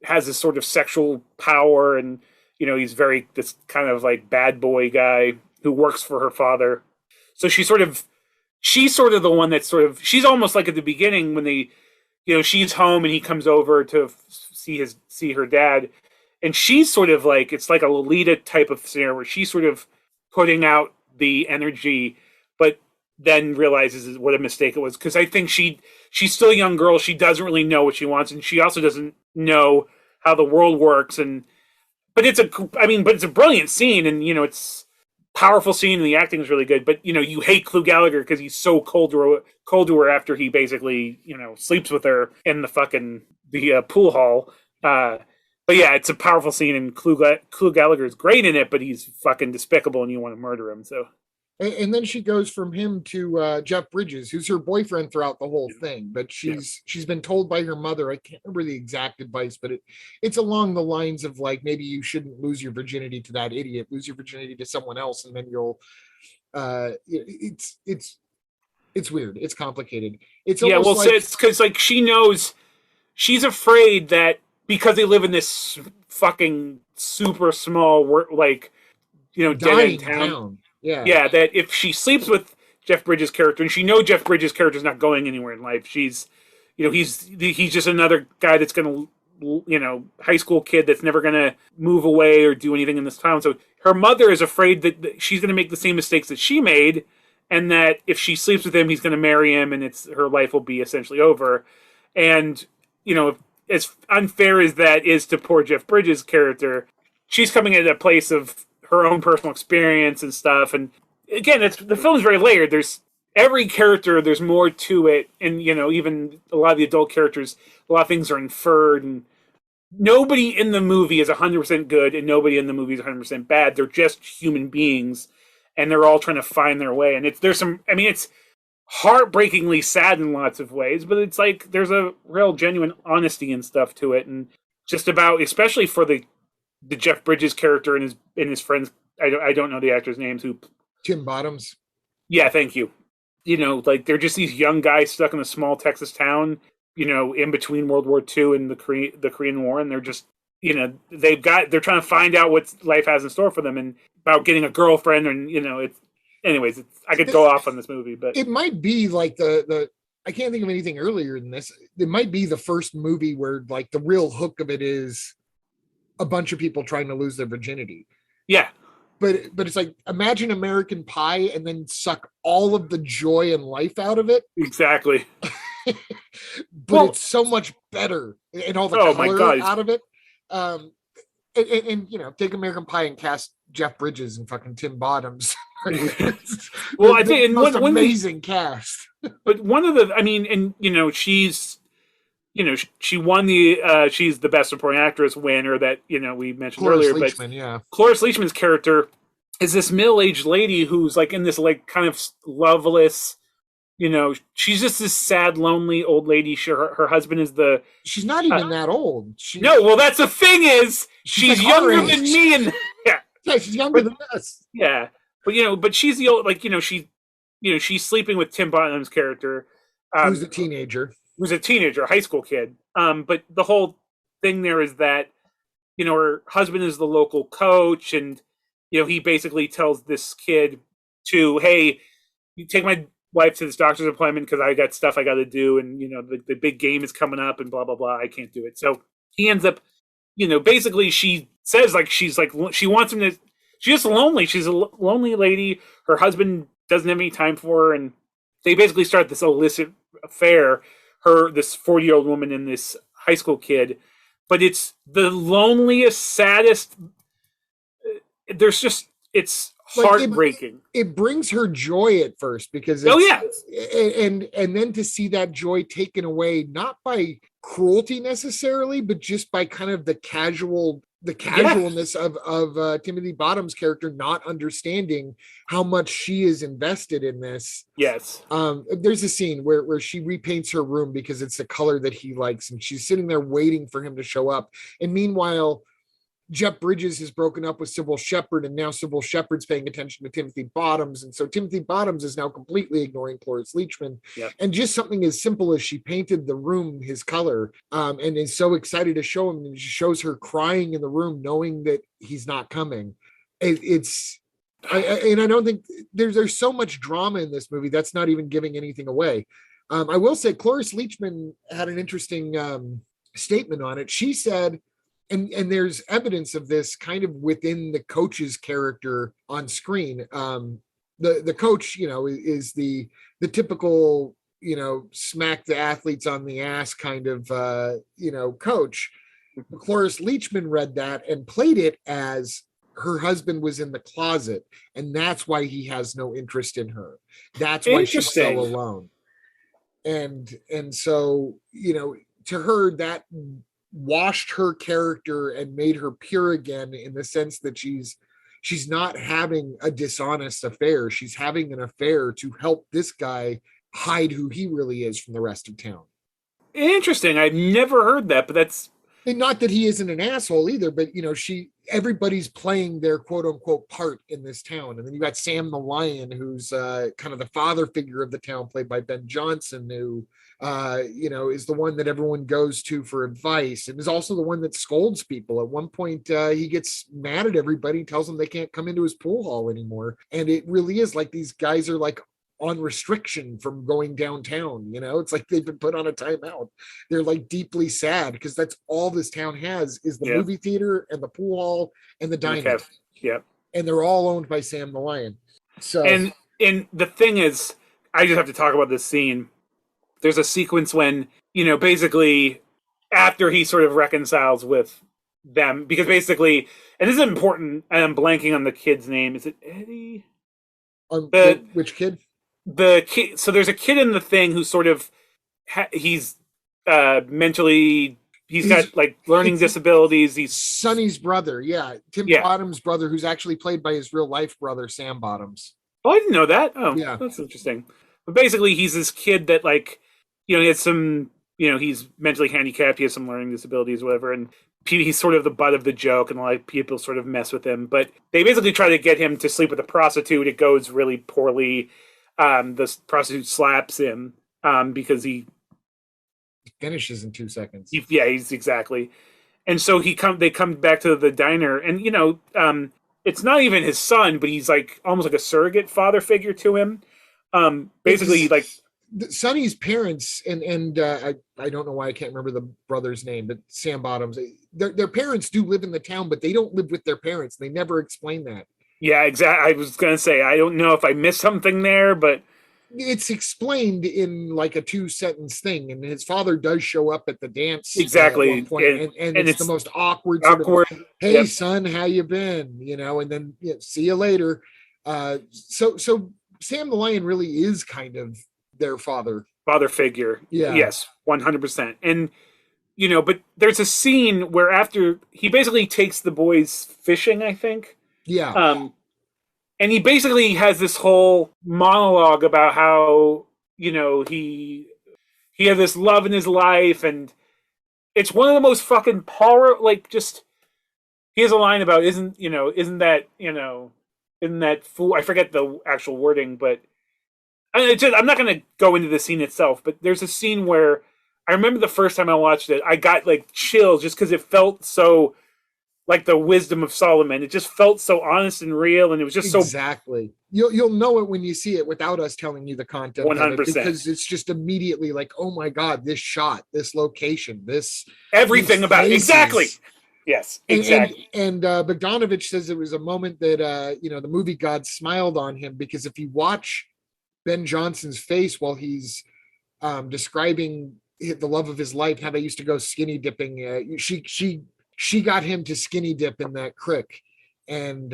has this sort of sexual power, and he's very this kind of bad boy guy who works for her father. So she's sort of the one that's she's almost like at the beginning when they she's home and he comes over to see her dad, and she's sort of it's like a Lolita type of scenario where she's sort of putting out the energy, but then realizes what a mistake it was, because I think she's still a young girl. She doesn't really know what she wants, and she also doesn't know how the world works. But it's a brilliant scene, and it's a powerful scene, and the acting is really good. But you hate Clu Gallagher because he's so cold to her after he basically sleeps with her in the pool hall. But yeah, it's a powerful scene, and Clu Gallagher is great in it, but he's fucking despicable, and you want to murder him. So. And then she goes from him to Jeff Bridges, who's her boyfriend throughout the whole thing. But she's been told by her mother, I can't remember the exact advice, but it's along the lines of maybe you shouldn't lose your virginity to that idiot, lose your virginity to someone else, and then you'll it's weird. It's complicated. It's it's because she knows, she's afraid that because they live in this fucking super small dead end town. Yeah, that if she sleeps with Jeff Bridges' character, and she knows Jeff Bridges' character is not going anywhere in life, she's, he's just another guy that's going to, high school kid that's never going to move away or do anything in this town. So her mother is afraid that she's going to make the same mistakes that she made, and that if she sleeps with him, he's going to marry him, and her life will be essentially over. And, as unfair as that is to poor Jeff Bridges' character, she's coming at a place of her own personal experience and stuff. And again, the film is very layered. There's every character, there's more to it. And, even a lot of the adult characters, a lot of things are inferred, and nobody in the movie is 100% good and nobody in the movie is 100% bad. They're just human beings, and they're all trying to find their way. And it's heartbreakingly sad in lots of ways, but it's there's a real genuine honesty and stuff to it. And just about, especially for the Jeff Bridges character and his friends, I don't know the actors' names. Who Tim Bottoms? Yeah, thank you. They're just these young guys stuck in a small Texas town in between World War II and the Korean War, and they're just, they're trying to find out what life has in store for them, and about getting a girlfriend, and I could go off on this movie, but it might be like the I can't think of anything earlier than this. It might be the first movie where like the real hook of it is a bunch of people trying to lose their virginity. Yeah. But it's like, imagine American Pie and then suck all of the joy and life out of it. Exactly. But it's so much better, and all the color out of it. And take American Pie and cast Jeff Bridges and fucking Tim Bottoms. Well, I think most amazing cast. But one of the, she's, she won she's the best supporting actress winner that we mentioned earlier. But Cloris Leachman's character is this middle-aged lady who's like in this like kind of loveless. She's just this sad, lonely old lady. Her husband is she's not even that old. No, well, that's the thing is she's like younger than me, and yeah, she's younger than us. Yeah, but she's the old, like she's sleeping with Tim Bottom's character, who's a teenager, a high school kid. But the whole thing there is that her husband is the local coach, and he basically tells this kid hey, you take my wife to this doctor's appointment because I got stuff I got to do, and the big game is coming up, and blah blah blah. I can't do it. So he ends up, basically she says like she wants him to. She's just lonely. She's a lonely lady. Her husband doesn't have any time for her, and they basically start this illicit affair. This 40-year-old woman and this high school kid, but it's the loneliest, saddest. It's heartbreaking. It brings her joy at first because and then to see that joy taken away, not by cruelty necessarily, but just by kind of the casualness of Timothy Bottom's character not understanding how much she is invested in this. Yes. There's a scene where she repaints her room because it's the color that he likes, and she's sitting there waiting for him to show up. And meanwhile, Jeff Bridges has broken up with Sybil Shepherd, and now Sybil Shepherd's paying attention to Timothy Bottoms. And so Timothy Bottoms is now completely ignoring Cloris Leachman. Yep. And just something as simple as she painted the room his color, and is so excited to show him, and she shows her crying in the room, knowing that he's not coming. I don't think there's so much drama in this movie that's not even giving anything away. I will say Cloris Leachman had an interesting statement on it. She said, and there's evidence of this kind of within the coach's character on screen. The coach, is the typical, smack the athletes on the ass kind of, coach. Cloris Leachman read that and played it as her husband was in the closet, and that's why he has no interest in her. That's why she's so alone. And so, to her, that washed her character and made her pure again, in the sense that she's not having a dishonest affair. She's having an affair to help this guy hide who he really is from the rest of town. Interesting. I've never heard that, but that's... And not that he isn't an asshole either, but everybody's playing their quote unquote part in this town. And then you got Sam the Lion, who's kind of the father figure of the town, played by Ben Johnson, who is the one that everyone goes to for advice, and is also the one that scolds people. At one point, he gets mad at everybody, tells them they can't come into his pool hall anymore. And it really is like these guys are like on restriction from going downtown. It's like they've been put on a timeout. They're like deeply sad because that's all this town has is the movie theater and the pool hall and the diner. Yep. And they're all owned by Sam the Lion. So and the thing is, I just have to talk about this scene. There's a sequence when, basically after he sort of reconciles with them, because basically, and this is important, and I'm blanking on the kid's name. Is it Eddie? Which kid? The kid. So there's a kid in the thing who sort of, he's mentally, he's got like learning disabilities. He's Sonny's brother. Yeah. Tim Bottom's brother, who's actually played by his real life brother, Sam Bottoms. Oh, I didn't know that. Oh, yeah. That's interesting. But basically he's this kid that like, he has some, he's mentally handicapped. He has some learning disabilities, whatever. And he's sort of the butt of the joke, and a lot of people sort of mess with him. But they basically try to get him to sleep with a prostitute. It goes really poorly. The prostitute slaps him because he Finishes in 2 seconds. He's exactly. And so they come back to the diner, and it's not even his son, but he's like almost like a surrogate father figure to him. Basically, like Sonny's parents, and I don't know why I can't remember the brother's name, but Sam Bottoms. Their parents do live in the town, but they don't live with their parents. They never explain that. Yeah, exactly. I was gonna say I don't know if I missed something there, but it's explained in like a 2-sentence thing, and his father does show up at the dance exactly, at one point, and it's the most awkward sort of, hey yep. Son, how you been, and then see you later. So Sam the Lion really is kind of their father figure. Yeah, yes, 100%. And but there's a scene where after he basically takes the boys fishing, I think. Yeah. And he basically has this whole monologue about how, he had this love in his life, and it's one of the most fucking he has a line about isn't that fool, I forget the actual wording, but I'm not going to go into the scene itself, but there's a scene where I remember the first time I watched it, I got like chills just because it felt so like the wisdom of Solomon. It just felt so honest and real, and it was just exactly. You'll know it when you see it without us telling you the content 100%, because it's just immediately like, oh my god, this shot, this location, this everything about it. Exactly. Yes, exactly. And Bogdanovich says it was a moment that the movie god smiled on him, because if you watch Ben Johnson's face while he's describing the love of his life, how they used to go skinny dipping, she got him to skinny dip in that creek, and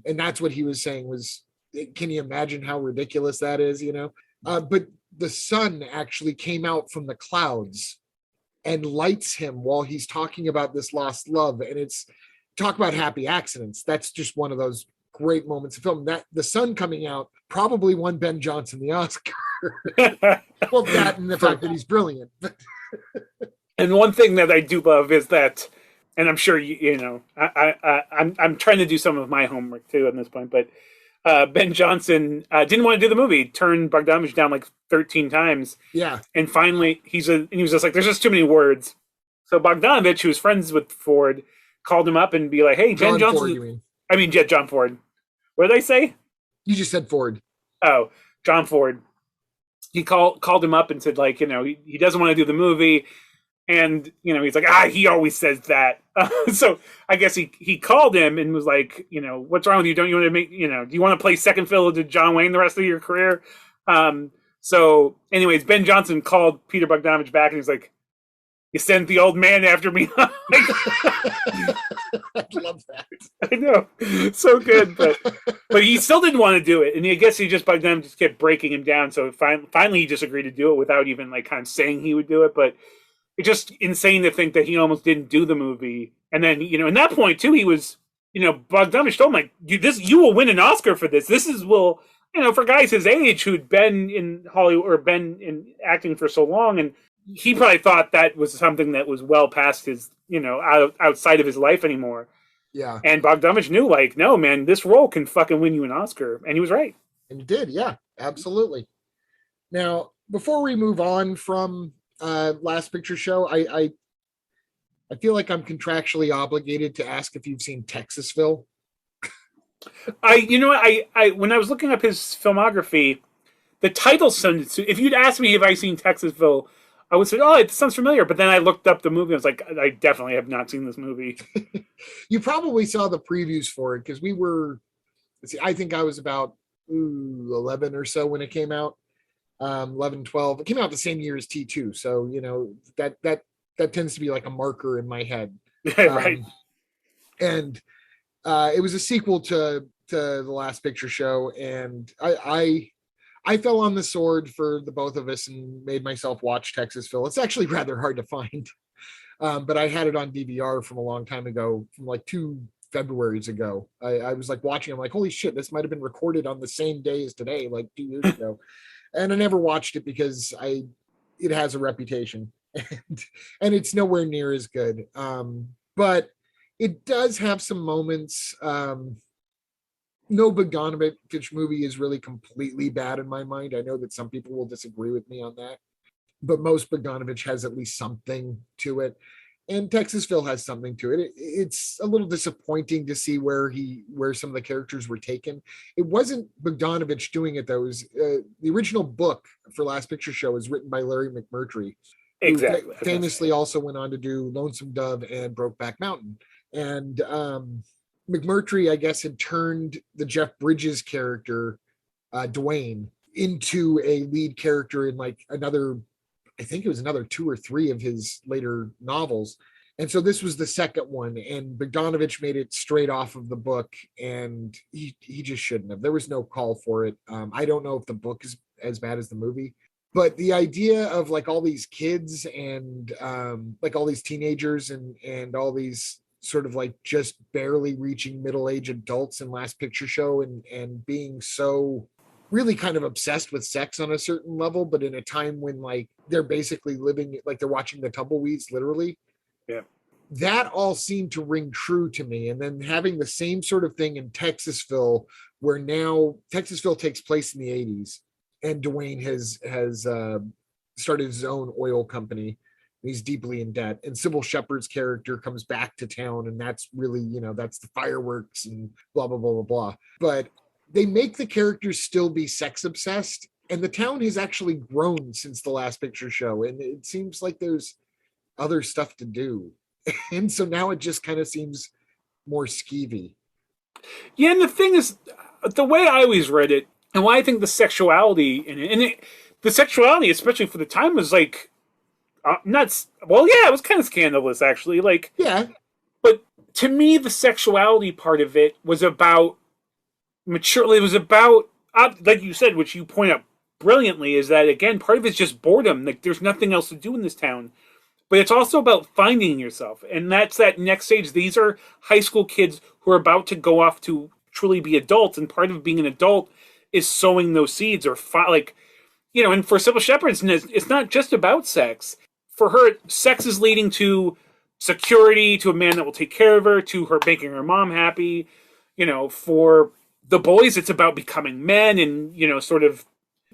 that's what he was saying was, can you imagine how ridiculous that is, but the sun actually came out from the clouds and lights him while he's talking about this lost love, and it's talk about happy accidents. That's just one of those great moments of film. That the sun coming out probably won Ben Johnson the Oscar. Well, that and the fact that he's brilliant. And one thing that I do love is that, and I'm sure I'm trying to do some of my homework too at this point, but Ben Johnson didn't want to do the movie, turned Bogdanovich down like 13 times. Yeah. And finally he was just like, there's just too many words. So Bogdanovich, who was friends with Ford, called him up and be like, hey, Ben Johnson. Ford, you mean? I mean, yeah, John Ford. What did I say? You just said Ford. Oh, John Ford. He called him up and said, like, he doesn't want to do the movie. And, he's like, he always says that. So I guess he called him and was like, what's wrong with you? Don't you want to make, do you want to play second fiddle to John Wayne the rest of your career? So anyways, Ben Johnson called Peter Bogdanovich back and he's like, you sent the old man after me. I love that. I know. So good. But he still didn't want to do it. And I guess Bogdanovich just kept breaking him down. So finally he just agreed to do it without even like kind of saying he would do it. But it's just insane to think that he almost didn't do the movie. And then, in that point too, he was, Bogdanovich told him, like, you will win an Oscar for this. This is, for guys his age who'd been in Hollywood or been in acting for so long. And he probably thought that was something that was well past his, outside of his life anymore. Yeah. And Bogdanovich knew, like, no, man, this role can fucking win you an Oscar. And he was right. And he did. Yeah, absolutely. Now, before we move on from Last Picture Show, I feel like I'm contractually obligated to ask if you've seen Texasville. I when I was looking up his filmography, the title sounded, if you'd asked me if I seen Texasville, I would say, oh, it sounds familiar. But then I looked up the movie and I was like, I definitely have not seen this movie. You probably saw the previews for it because we were, I think I was about 11 or so when it came out. 11, 12. It came out the same year as T2. So, that tends to be like a marker in my head. Right. And it was a sequel to The Last Picture Show. And I fell on the sword for the both of us and made myself watch Texasville. It's actually rather hard to find. But I had it on DVR from a long time ago, from like 2 Februaries ago. I was like watching, I'm like, holy shit, this might have been recorded on the same day as today, like 2 years ago. And I never watched it because it has a reputation and it's nowhere near as good. But it does have some moments. No Bogdanovich movie is really completely bad in my mind. I know that some people will disagree with me on that, but most Bogdanovich has at least something to it. And Texasville has something to it. It's a little disappointing to see where some of the characters were taken. It wasn't Bogdanovich doing it though. It was, the original book for Last Picture Show was written by Larry McMurtry, Exactly. who famously also went on to do Lonesome Dove and Brokeback Mountain. And McMurtry, I guess, had turned the Jeff Bridges character, Dwayne, into a lead character in like another, I think it was another 2 or 3 of his later novels. And so this was the second one, and Bogdanovich made it straight off of the book, and he just shouldn't have. There was no call for it. I don't know if the book is as bad as the movie, but the idea of like all these kids and like all these teenagers and all these sort of like just barely reaching middle-aged adults in Last Picture Show and being so really kind of obsessed with sex on a certain level, but in a time when like they're basically living, like they're watching the tumbleweeds literally. Yeah. That all seemed to ring true to me. And then having the same sort of thing in Texasville, where now Texasville takes place in the 80s, and Dwayne has started his own oil company. He's deeply in debt, and Sybil Shepherd's character comes back to town, and that's really, you know, that's the fireworks and blah, blah, blah, blah, blah. But they make the characters still be sex obsessed, and the town has actually grown since the Last Picture Show, and it seems like there's other stuff to do. And so now it just kind of seems more skeevy. Yeah, and the thing is, the way I always read it, and why I think the sexuality in it, the sexuality, especially for the time, was like nuts. Well, yeah, it was kind of scandalous, actually. Like, yeah, but to me, the sexuality part of it was about mature. It was about, like you said, which you point out brilliantly, is that again, part of it's just boredom. Like, there's nothing else to do in this town. But it's also about finding yourself, and that's that next stage. These are high school kids who are about to go off to truly be adults, and part of being an adult is sowing those seeds, or like, you know. And for Sybil Shepherd, it's not just about sex. For her, sex is leading to security, to a man that will take care of her, to her making her mom happy. You know, for the boys, it's about becoming men, and, you know, sort of,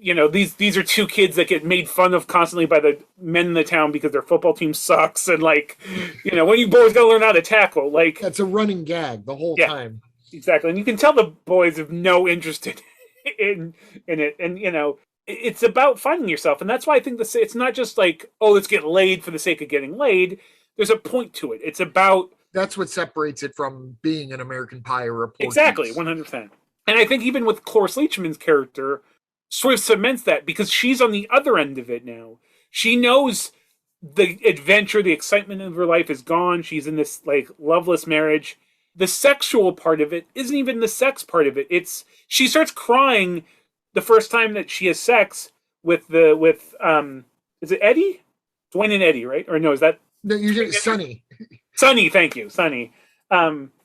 you know, these are 2 kids that get made fun of constantly by the men in the town because their football team sucks, and like, you know, when you boys gotta learn how to tackle, like, that's a running gag the whole time. Exactly, and you can tell the boys have no interest in it, and you know, it's about finding yourself, and that's why I think it's not just like, oh, let's get laid for the sake of getting laid. There's a point to it. It's about, that's what separates it from being an American Pie or a Porky's. Exactly, 100%. And I think even with Cloris Leachman's character, sort of cements that, because she's on the other end of it now. She knows the adventure, the excitement of her life is gone. She's in this like loveless marriage. The sexual part of it isn't even the sex part of it. It's, she starts crying the first time that she has sex with is it Eddie? Dwayne and Eddie, right? Or no, is that, no, you're Sonny. Sonny, thank you, Sonny.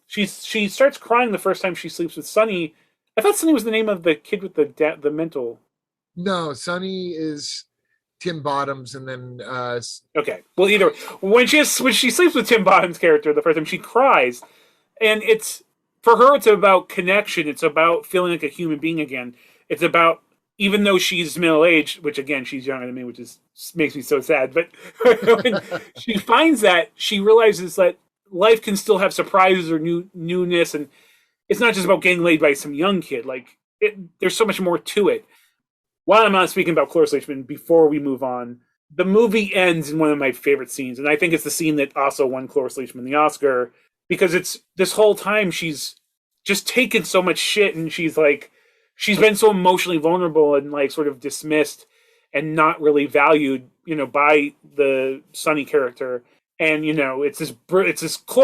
She starts crying the first time she sleeps with Sonny. I thought Sonny was the name of the kid with the mental. No, Sonny is Tim Bottoms, and then okay. Well, either when she sleeps with Tim Bottoms' character the first time, she cries, and it's, for her, it's about connection. It's about feeling like a human being again. It's about, even though she's middle aged, which again, she's younger than me, which makes me so sad. But when she finds that, she realizes that life can still have surprises or newness, and it's not just about getting laid by some young kid. Like, there's so much more to it. While I'm not speaking about Cloris Leachman, before we move on, the movie ends in one of my favorite scenes, and I think it's the scene that also won Cloris Leachman the Oscar, because it's this whole time she's just taken so much shit, and she's been so emotionally vulnerable and like sort of dismissed and not really valued, you know, by the Sonny character. And, you know, it's this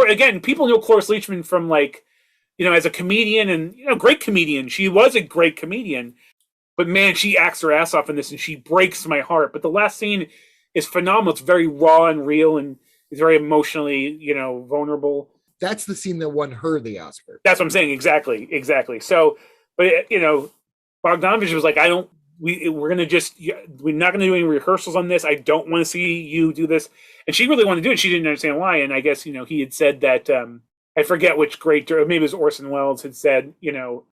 again, people know Cloris Leachman from, like, you know, as a comedian, and, you know, great comedian. She was a great comedian, but man, she acts her ass off in this, and she breaks my heart. But the last scene is phenomenal. It's very raw and real, and it's very emotionally, you know, vulnerable. That's the scene that won her the Oscar. That's what I'm saying. Exactly. So, but, you know, Bogdanovich was like, we're not going to do any rehearsals on this. I don't want to see you do this. And she really wanted to do it. She didn't understand why. And I guess, you know, he had said that, I forget which great, maybe it was Orson Welles, had said, you know,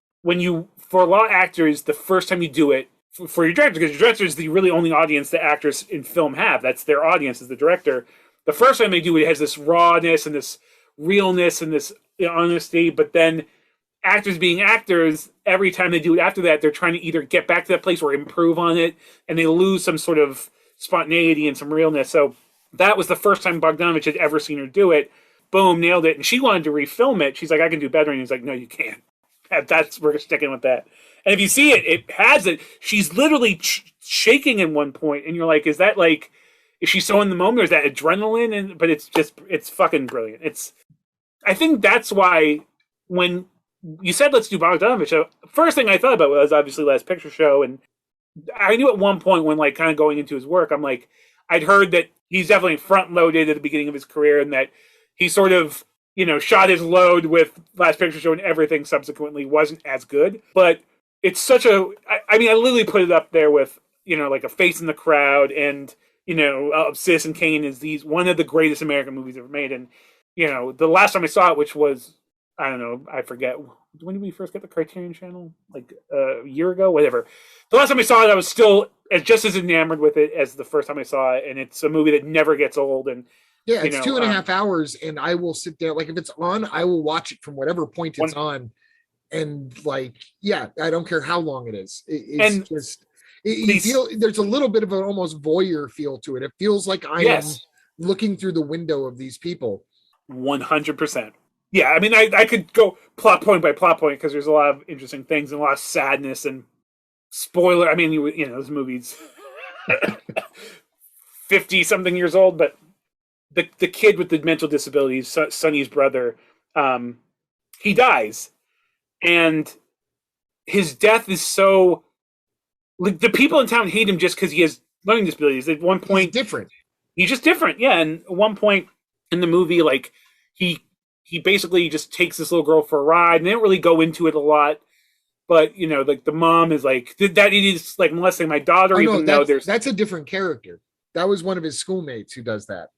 for a lot of actors, the first time you do it, for your director, because your director is the really only audience that actors in film have. That's their audience, is the director. The first time they do it, it has this rawness and this realness and this honesty, but then actors being actors, every time they do it after that, they're trying to either get back to that place or improve on it, and they lose some sort of spontaneity and some realness. So that was the first time Bogdanovich had ever seen her do it. Boom, nailed it. And she wanted to refilm it. She's like, I can do better. And he's like, no, you can't. We're sticking with that. And if you see it, it has it. She's literally shaking at one point, and you're like, is she so in the moment, or is that adrenaline? But it's fucking brilliant. I think that's why when you said let's do Bogdanovich, first thing I thought about was obviously Last Picture Show, and I knew at one point when like kind of going into his work, I'm like, I'd heard that he's definitely front loaded at the beginning of his career, and that he sort of, shot his load with Last Picture Show, and everything subsequently wasn't as good. But it's such I literally put it up there with, like A Face in the Crowd, and, Citizen Kane is one of the greatest American movies ever made. And, the last time I saw it, which was, I don't know, I forget, when did we first get the Criterion Channel? Like a year ago, whatever. The last time I saw it, I was still just as enamored with it as the first time I saw it. And it's a movie that never gets old. And yeah, it's 2.5 hours, and I will sit there. Like if it's on, I will watch it from whatever point it's on. And like, yeah, I don't care how long it is. You feel there's a little bit of an almost voyeur feel to it. It feels like I am looking through the window of these people. 100%. Yeah, I mean, I could go plot point by plot point because there's a lot of interesting things and a lot of sadness and spoiler. I mean, this movie's 50-something years old, but the kid with the mental disabilities, Sonny's brother, he dies. And his death is so... Like, the people in town hate him just because he has learning disabilities. At one point... He's just different, yeah. And at one point in the movie, like, he basically just takes this little girl for a ride, and they don't really go into it a lot. But, like, the mom is like, that is, like, molesting my daughter, though there's... That's a different character. That was one of his schoolmates who does that.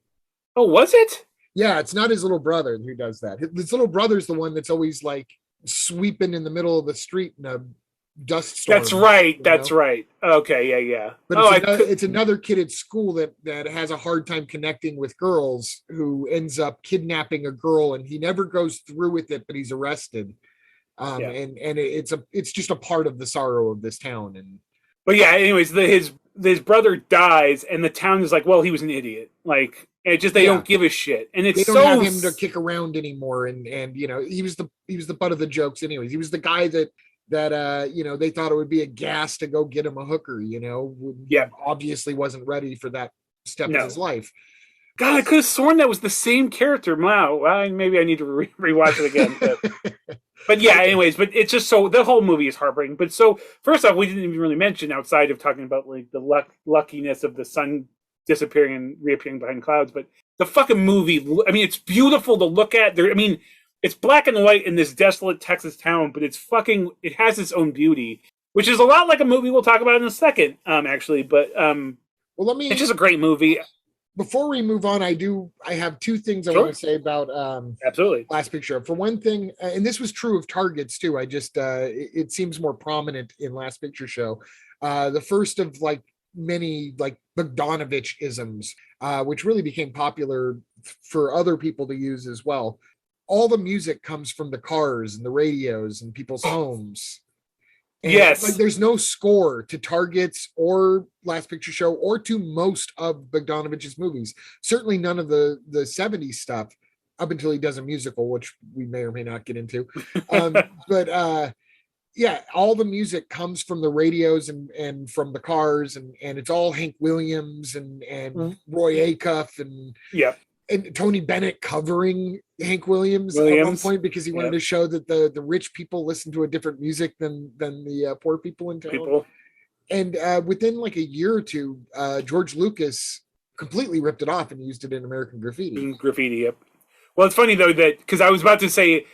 Oh, was it? Yeah, it's not his little brother who does that. His little brother's the one that's always, like, sweeping in the middle of the street in a dust storm. That's right. That's right. Okay, yeah. But it's another kid at school that has a hard time connecting with girls, who ends up kidnapping a girl, and he never goes through with it, but he's arrested. And it's just a part of the sorrow of this town. But yeah, anyways, his brother dies, and the town is like, well, he was an idiot. Like, they don't give a shit, and they don't have him to kick around anymore. And he was the butt of the jokes. Anyways, he was the guy that they thought it would be a gas to go get him a hooker. Obviously wasn't ready for that step in his life. God, I could have sworn that was the same character. Wow, maybe I need to rewatch it again. But yeah, anyways, but it's just so the whole movie is heartbreaking. But so first off, we didn't even really mention, outside of talking about like the luckiness of the sun disappearing and reappearing behind clouds, but the fucking movie, I mean, it's beautiful to look at. It's black and white in this desolate Texas town, but it has its own beauty, which is a lot like a movie we'll talk about in a second, actually. But it's just a great movie. Before we move on, I have two things I want to say about absolutely Last Picture. For one thing, and this was true of Targets too. I just it seems more prominent in Last Picture Show. The first of like many like Bogdanovich isms, which really became popular for other people to use as well. All the music comes from the cars and the radios and people's homes. And yes, like there's no score to Targets or Last Picture Show or to most of Bogdanovich's movies. Certainly none of the 70s stuff, up until he does a musical, which we may or may not get into. But yeah, all the music comes from the radios and from the cars, and it's all Hank Williams and Roy Acuff and Tony Bennett covering Hank Williams at one point, because he wanted to show that the rich people listen to a different music than the poor people in town. And within like a year or two, George Lucas completely ripped it off and used it in American Graffiti. Yep. Well, it's funny though that, because I was about to say,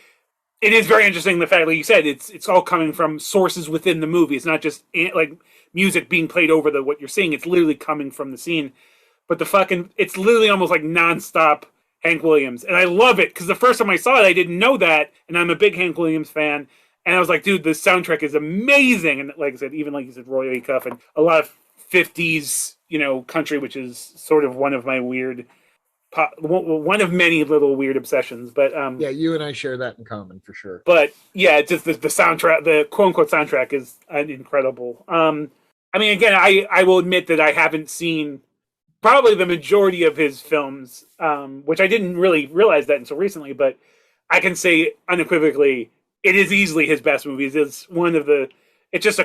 it is very interesting the fact, like you said, it's all coming from sources within the movie. It's not just like music being played over what you're seeing. It's literally coming from the scene. But it's literally almost like nonstop Hank Williams. And I love it, because the first time I saw it, I didn't know that. And I'm a big Hank Williams fan. And I was like, dude, the soundtrack is amazing. And like I said, even like you said, Roy Acuff and a lot of 50s, country, which is sort of one of my weird, one of many little weird obsessions. But yeah, you and I share that in common for sure. But yeah, just the soundtrack, the quote unquote soundtrack is incredible. I mean, again, I will admit that I haven't seen probably the majority of his films, which I didn't really realize that until recently, but I can say unequivocally, it is easily his best movies. It's just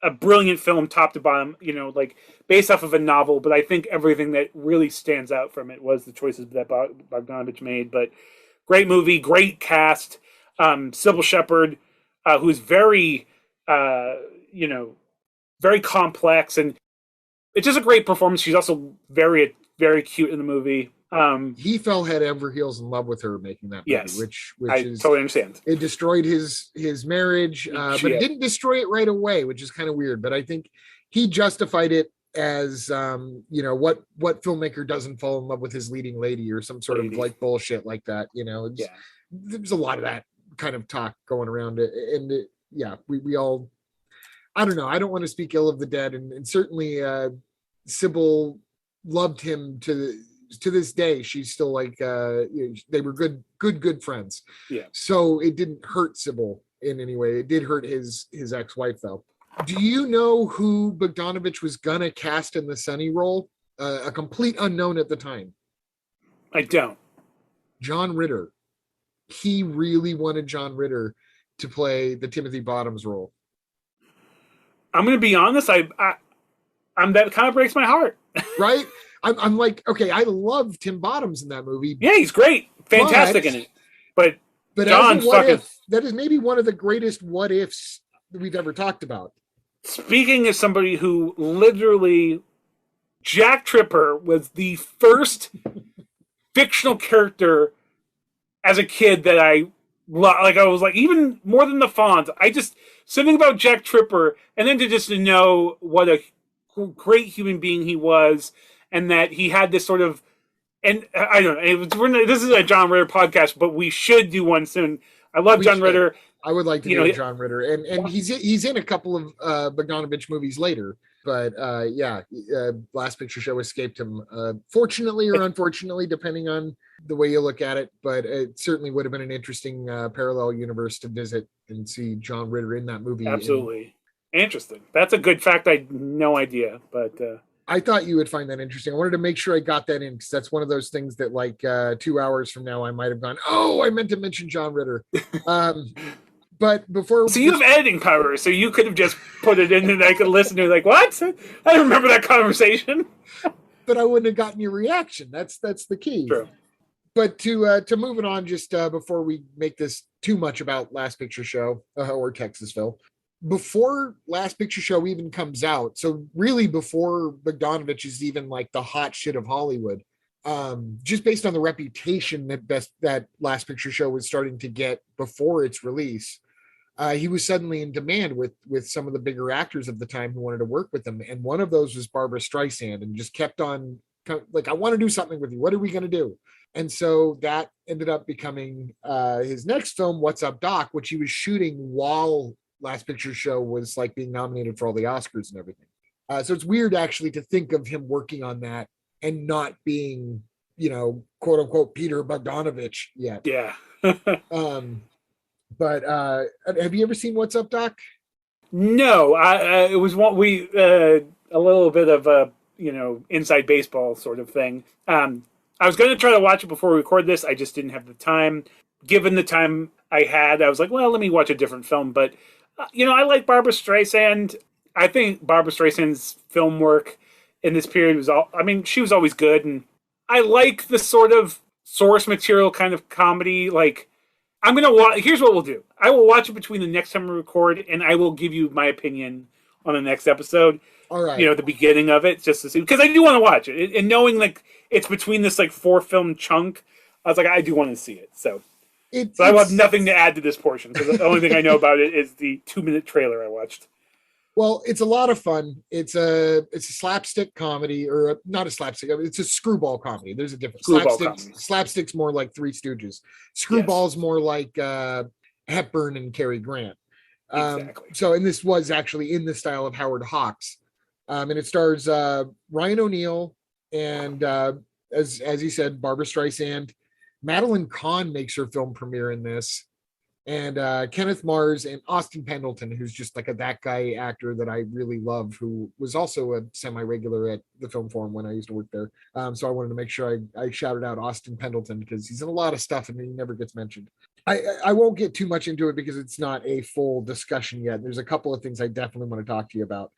a brilliant film, top to bottom, like based off of a novel. But I think everything that really stands out from it was the choices that Bogdanovich made. But great movie, great cast. Sybil Shepherd, who's very, very complex, and it's just a great performance. She's also very, very cute in the movie. He fell head over heels in love with her making that movie, yes, which I is totally understand. It destroyed his marriage, but it didn't destroy it right away, which is kind of weird. But I think he justified it as what filmmaker doesn't fall in love with his leading lady or some sort of like bullshit like that. There's a lot of that kind of talk going around it, and we all. I don't know. I don't want to speak ill of the dead, and certainly Sybil loved him to this day. She's still like they were good friends. Yeah. So it didn't hurt Sybil in any way. It did hurt his ex-wife though. Do you know who Bogdanovich was gonna cast in the Sonny role? A complete unknown at the time. I don't. John Ritter. He really wanted John Ritter to play the Timothy Bottoms role. I'm going to be honest. I'm that kind of breaks my heart. Right? I'm like, okay, I love Tim Bottoms in that movie. Yeah, he's great, fantastic in it. But John, that is maybe one of the greatest what ifs that we've ever talked about. Speaking as somebody who literally, Jack Tripper was the first fictional character as a kid that I was like, even more than the Fonz. Something about Jack Tripper, and then to just know what a great human being he was, and that he had this sort of, and I don't know, this is a John Ritter podcast, but we should do one soon. I love John Ritter. I would like to do John Ritter, and he's in a couple of Bogdanovich movies later, but Last Picture Show escaped him, fortunately or unfortunately, depending on the way you look at it. But it certainly would have been an interesting parallel universe to visit and see John Ritter in that movie. Absolutely. Interesting. That's a good fact. I had no idea, but I thought you would find that interesting. I wanted to make sure I got that in, because that's one of those things that, like, 2 hours from now, I might have gone, oh, I meant to mention John Ritter. But before, so you have editing power, so you could have just put it in, and I could listen to it like, what? I don't remember that conversation. But I wouldn't have gotten your reaction. That's the key. True. But to moving on, just before we make this too much about Last Picture Show or Texasville, before Last Picture Show even comes out, so really before Bogdanovich is even like the hot shit of Hollywood, just based on the reputation that Last Picture Show was starting to get before its release, he was suddenly in demand with some of the bigger actors of the time who wanted to work with him, and one of those was Barbra Streisand, and just kept on like, I want to do something with you. What are we going to do? And so that ended up becoming his next film, What's Up, Doc, which he was shooting while Last Picture Show was like being nominated for all the Oscars and everything. So it's weird actually to think of him working on that and not being, quote unquote, Peter Bogdanovich yet. Yeah. But have you ever seen What's Up, Doc? No, it was what we a little bit of a inside baseball sort of thing. I was going to try to watch it before we record this. I just didn't have the time. Given the time I had, I was like, well, let me watch a different film. But I like Barbra Streisand. I think Barbra Streisand's film work in this period was she was always good, and I like the sort of source material kind of comedy. Like, I'm going to watch. Here's what we'll do. I will watch it between the next time we record, and I will give you my opinion on the next episode. All right. The beginning of it, just to see, because I do want to watch it. And knowing like it's between this like 4-film chunk, I was like, I do want to see it. So I will have nothing to add to this portion, because the only thing I know about it is the 2-minute trailer I watched. Well, it's a lot of fun. It's a slapstick comedy, or not a slapstick. It's a screwball comedy. There's a difference. Slapstick's more like Three Stooges. Screwball's more like Hepburn and Cary Grant. Exactly. So, and this was actually in the style of Howard Hawks. And it stars Ryan O'Neal and, as he said, Barbara Streisand. Madeline Kahn makes her film premiere in this. And Kenneth Mars and Austin Pendleton, who's just like a that guy actor that I really love, who was also a semi-regular at the Film Forum when I used to work there. So I wanted to make sure I shouted out Austin Pendleton because he's in a lot of stuff and he never gets mentioned. I won't get too much into it because it's not a full discussion yet. There's a couple of things I definitely want to talk to you about.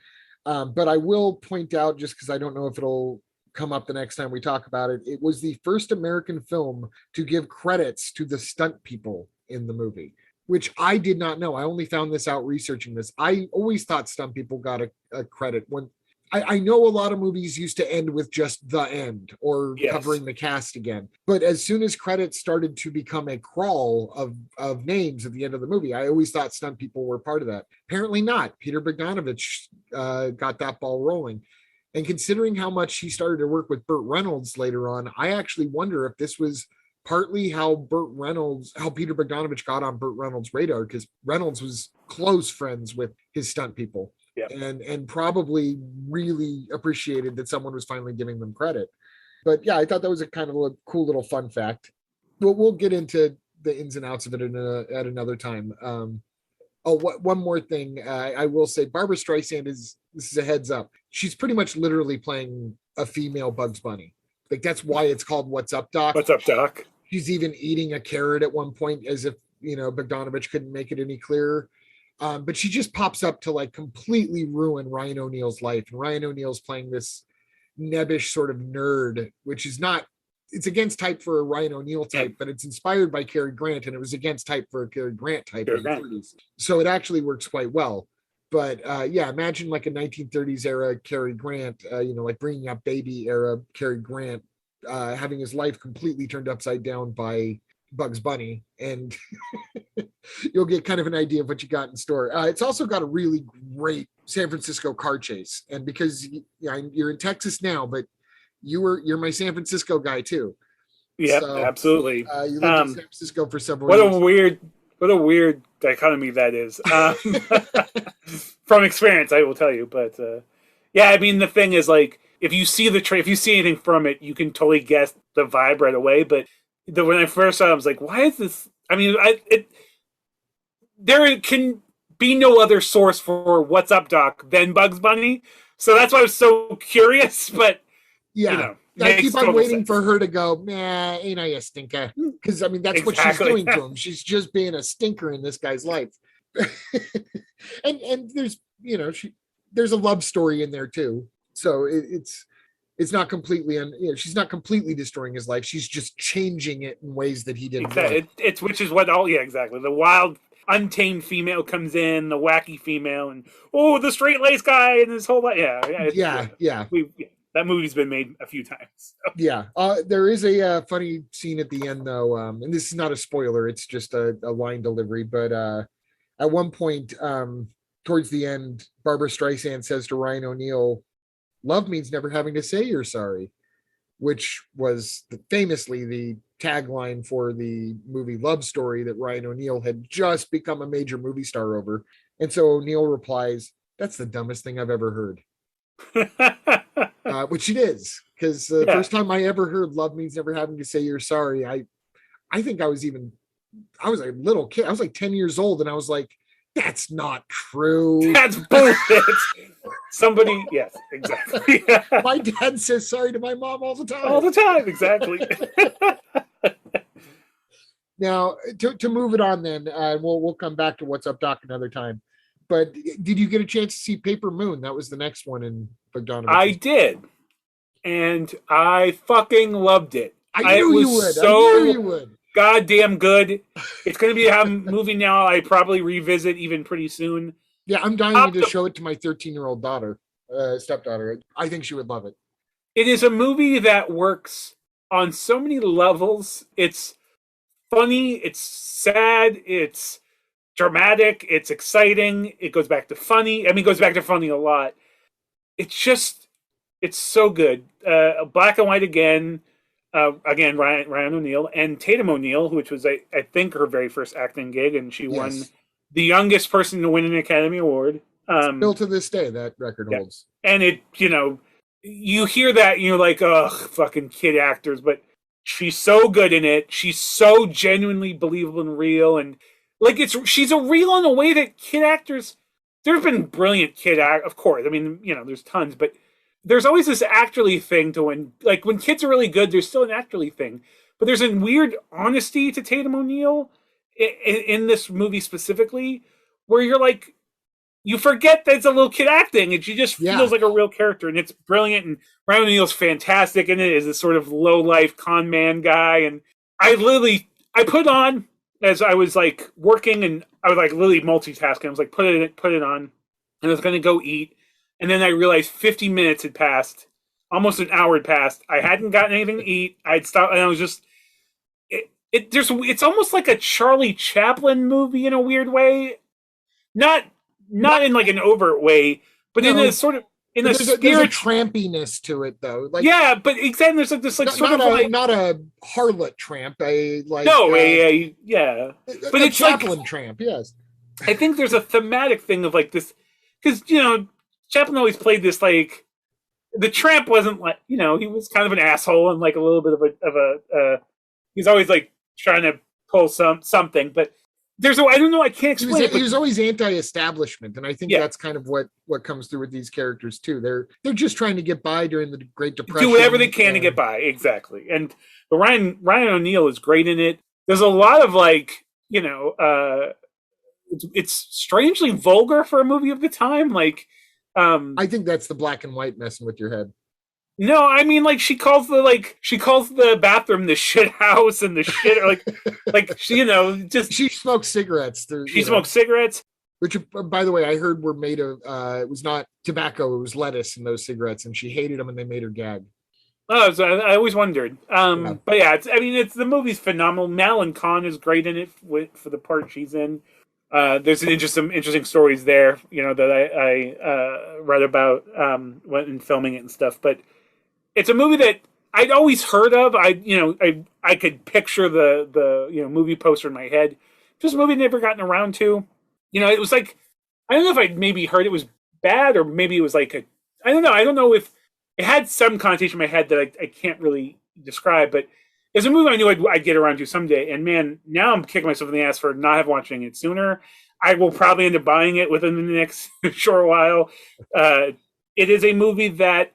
But I will point out, just because I don't know if it'll come up the next time we talk about it, it was the first American film to give credits to the stunt people in the movie, which I did not know. I only found this out researching this. I always thought stunt people got a credit. When I know a lot of movies used to end with just the end or covering the cast again. But as soon as credits started to become a crawl of names at the end of the movie, I always thought stunt people were part of that. Apparently not. Peter Bogdanovich got that ball rolling. And considering how much he started to work with Burt Reynolds later on, I actually wonder if this was partly how Peter Bogdanovich got on Burt Reynolds' radar, because Reynolds was close friends with his stunt people. Yep. And probably really appreciated that someone was finally giving them credit. But yeah, I thought that was a kind of a cool little fun fact. We'll get into the ins and outs of it at another time. One more thing. I will say Barbara Streisand this is a heads up. She's pretty much literally playing a female Bugs Bunny. Like, that's why it's called What's Up, Doc? What's Up, Doc? She's even eating a carrot at one point, as if, Bogdanovich couldn't make it any clearer. But she just pops up to like completely ruin Ryan O'Neal's life. And Ryan O'Neal's playing this nebbish sort of nerd, which is not, it's against type for a Ryan O'Neal type, but it's inspired by Cary Grant, and it was against type for a Cary Grant type in the 30s. So it actually works quite well. But imagine like a 1930s era Cary Grant, like Bringing Up Baby era Cary Grant, having his life completely turned upside down by Bugs Bunny, and you'll get kind of an idea of what you got in store. It's also got a really great San Francisco car chase, and because you're in Texas now, but you're my San Francisco guy too. Yeah, so, absolutely. You lived in San Francisco for several years. What a weird dichotomy that is. From experience, I will tell you. But I mean, the thing is, like, if you see if you see anything from it, you can totally guess the vibe right away. But when I first saw it, I was like, why is this? I mean, there can be no other source for What's Up, Doc than Bugs Bunny. So that's why I was so curious. But I keep on waiting for her to go, nah, ain't I a stinker? Because I mean, that's what she's doing to him. She's just being a stinker in this guy's life. and there's there's a love story in there too. So it's not completely she's not completely destroying his life. She's just changing it in ways that he didn't want. It's which is what exactly. The wild, untamed female comes in, the wacky female, and the straight laced guy and this whole that movie's been made a few times. So. Yeah. There is a funny scene at the end, though, and this is not a spoiler. It's just a line delivery. But at one point, towards the end, Barbara Streisand says to Ryan O'Neal, "Love means never having to say you're sorry," which was famously the tagline for the movie Love Story that Ryan O'Neal had just become a major movie star over. And so O'Neal replies, "That's the dumbest thing I've ever heard." Which it is, because the first time I ever heard "Love means never having to say you're sorry," I think I was a little kid. I was like 10 years old, and I was like, that's not true. That's bullshit. Somebody, yes, exactly. My dad says sorry to my mom all the time. All the time, exactly. Now, to move it on then, we'll come back to What's Up, Doc another time. But did you get a chance to see Paper Moon? That was the next one in Bogdanovich. I did. And I fucking loved it. I knew you would. Goddamn good. It's going to be a movie now I probably revisit even pretty soon. Yeah, I'm dying to show it to my 13-year-old stepdaughter. I think she would love it. It is a movie that works on so many levels. It's funny. It's sad. It's dramatic. It's exciting. It goes back to funny. I mean, it goes back to funny a lot. It's so good. Black and white again. Ryan O'Neal and Tatum O'Neal, which was I think her very first acting gig, and she won the youngest person to win an Academy Award. Still to this day, that record holds. And it, you hear that and you're like, ugh, fucking kid actors, but she's so good in it. She's so genuinely believable and real, and like she's a real in a way that kid actors. There have been brilliant of course. I mean, there's tons, but there's always this actorly thing to when kids are really good. There's still an actorly thing, but there's a weird honesty to Tatum O'Neal in this movie specifically, where you're like, you forget that it's a little kid acting, and she just feels like a real character, and it's brilliant. And Ryan O'Neal's fantastic in it as this sort of low life con man guy. And I put on as I was like working, and I was like literally multitasking. I was like, put it on, and I was going to go eat. And then I realized 50 minutes had passed, almost an hour had passed. I hadn't gotten anything to eat. I'd stopped, and I was just, it's almost like a Charlie Chaplin movie in a weird way. Not in like an overt way, but in a sort of, in a spirit. There's a trampiness to it, though. Like, yeah, but exactly, there's like this like not a harlot tramp, but it's Chaplin like, tramp. Yes, I think there's a thematic thing of like this, because Chaplin always played this like the tramp wasn't like he was kind of an asshole and like a little bit of a he's always like trying to pull something, but. I don't know. I can't explain it. He was always anti-establishment, and I think that's kind of what comes through with these characters too. They're just trying to get by during the Great Depression. Do whatever they can to get by, exactly. And but Ryan O'Neal is great in it. There's a lot of like it's strangely vulgar for a movie of the time. Like, I think that's the black and white messing with your head. No, I mean like she calls the bathroom the shit house and the shit like she she smokes cigarettes. She smokes cigarettes, which by the way I heard were made of it was not tobacco, it was lettuce in those cigarettes, and she hated them and they made her gag. Oh, so I always wondered. But yeah, it's the movie's phenomenal. Malin Khan is great in it for the part she's in. There's some interesting stories there, that I read about when filming it and stuff, but. It's a movie that I'd always heard of. I could picture the movie poster in my head. Just a movie I'd never gotten around to. It was like, I don't know if I'd maybe heard it was bad, or maybe it was like I don't know. I don't know if it had some connotation in my head that I can't really describe, but it's a movie I knew I'd get around to someday. And man, now I'm kicking myself in the ass for not watching it sooner. I will probably end up buying it within the next short while. It is a movie that,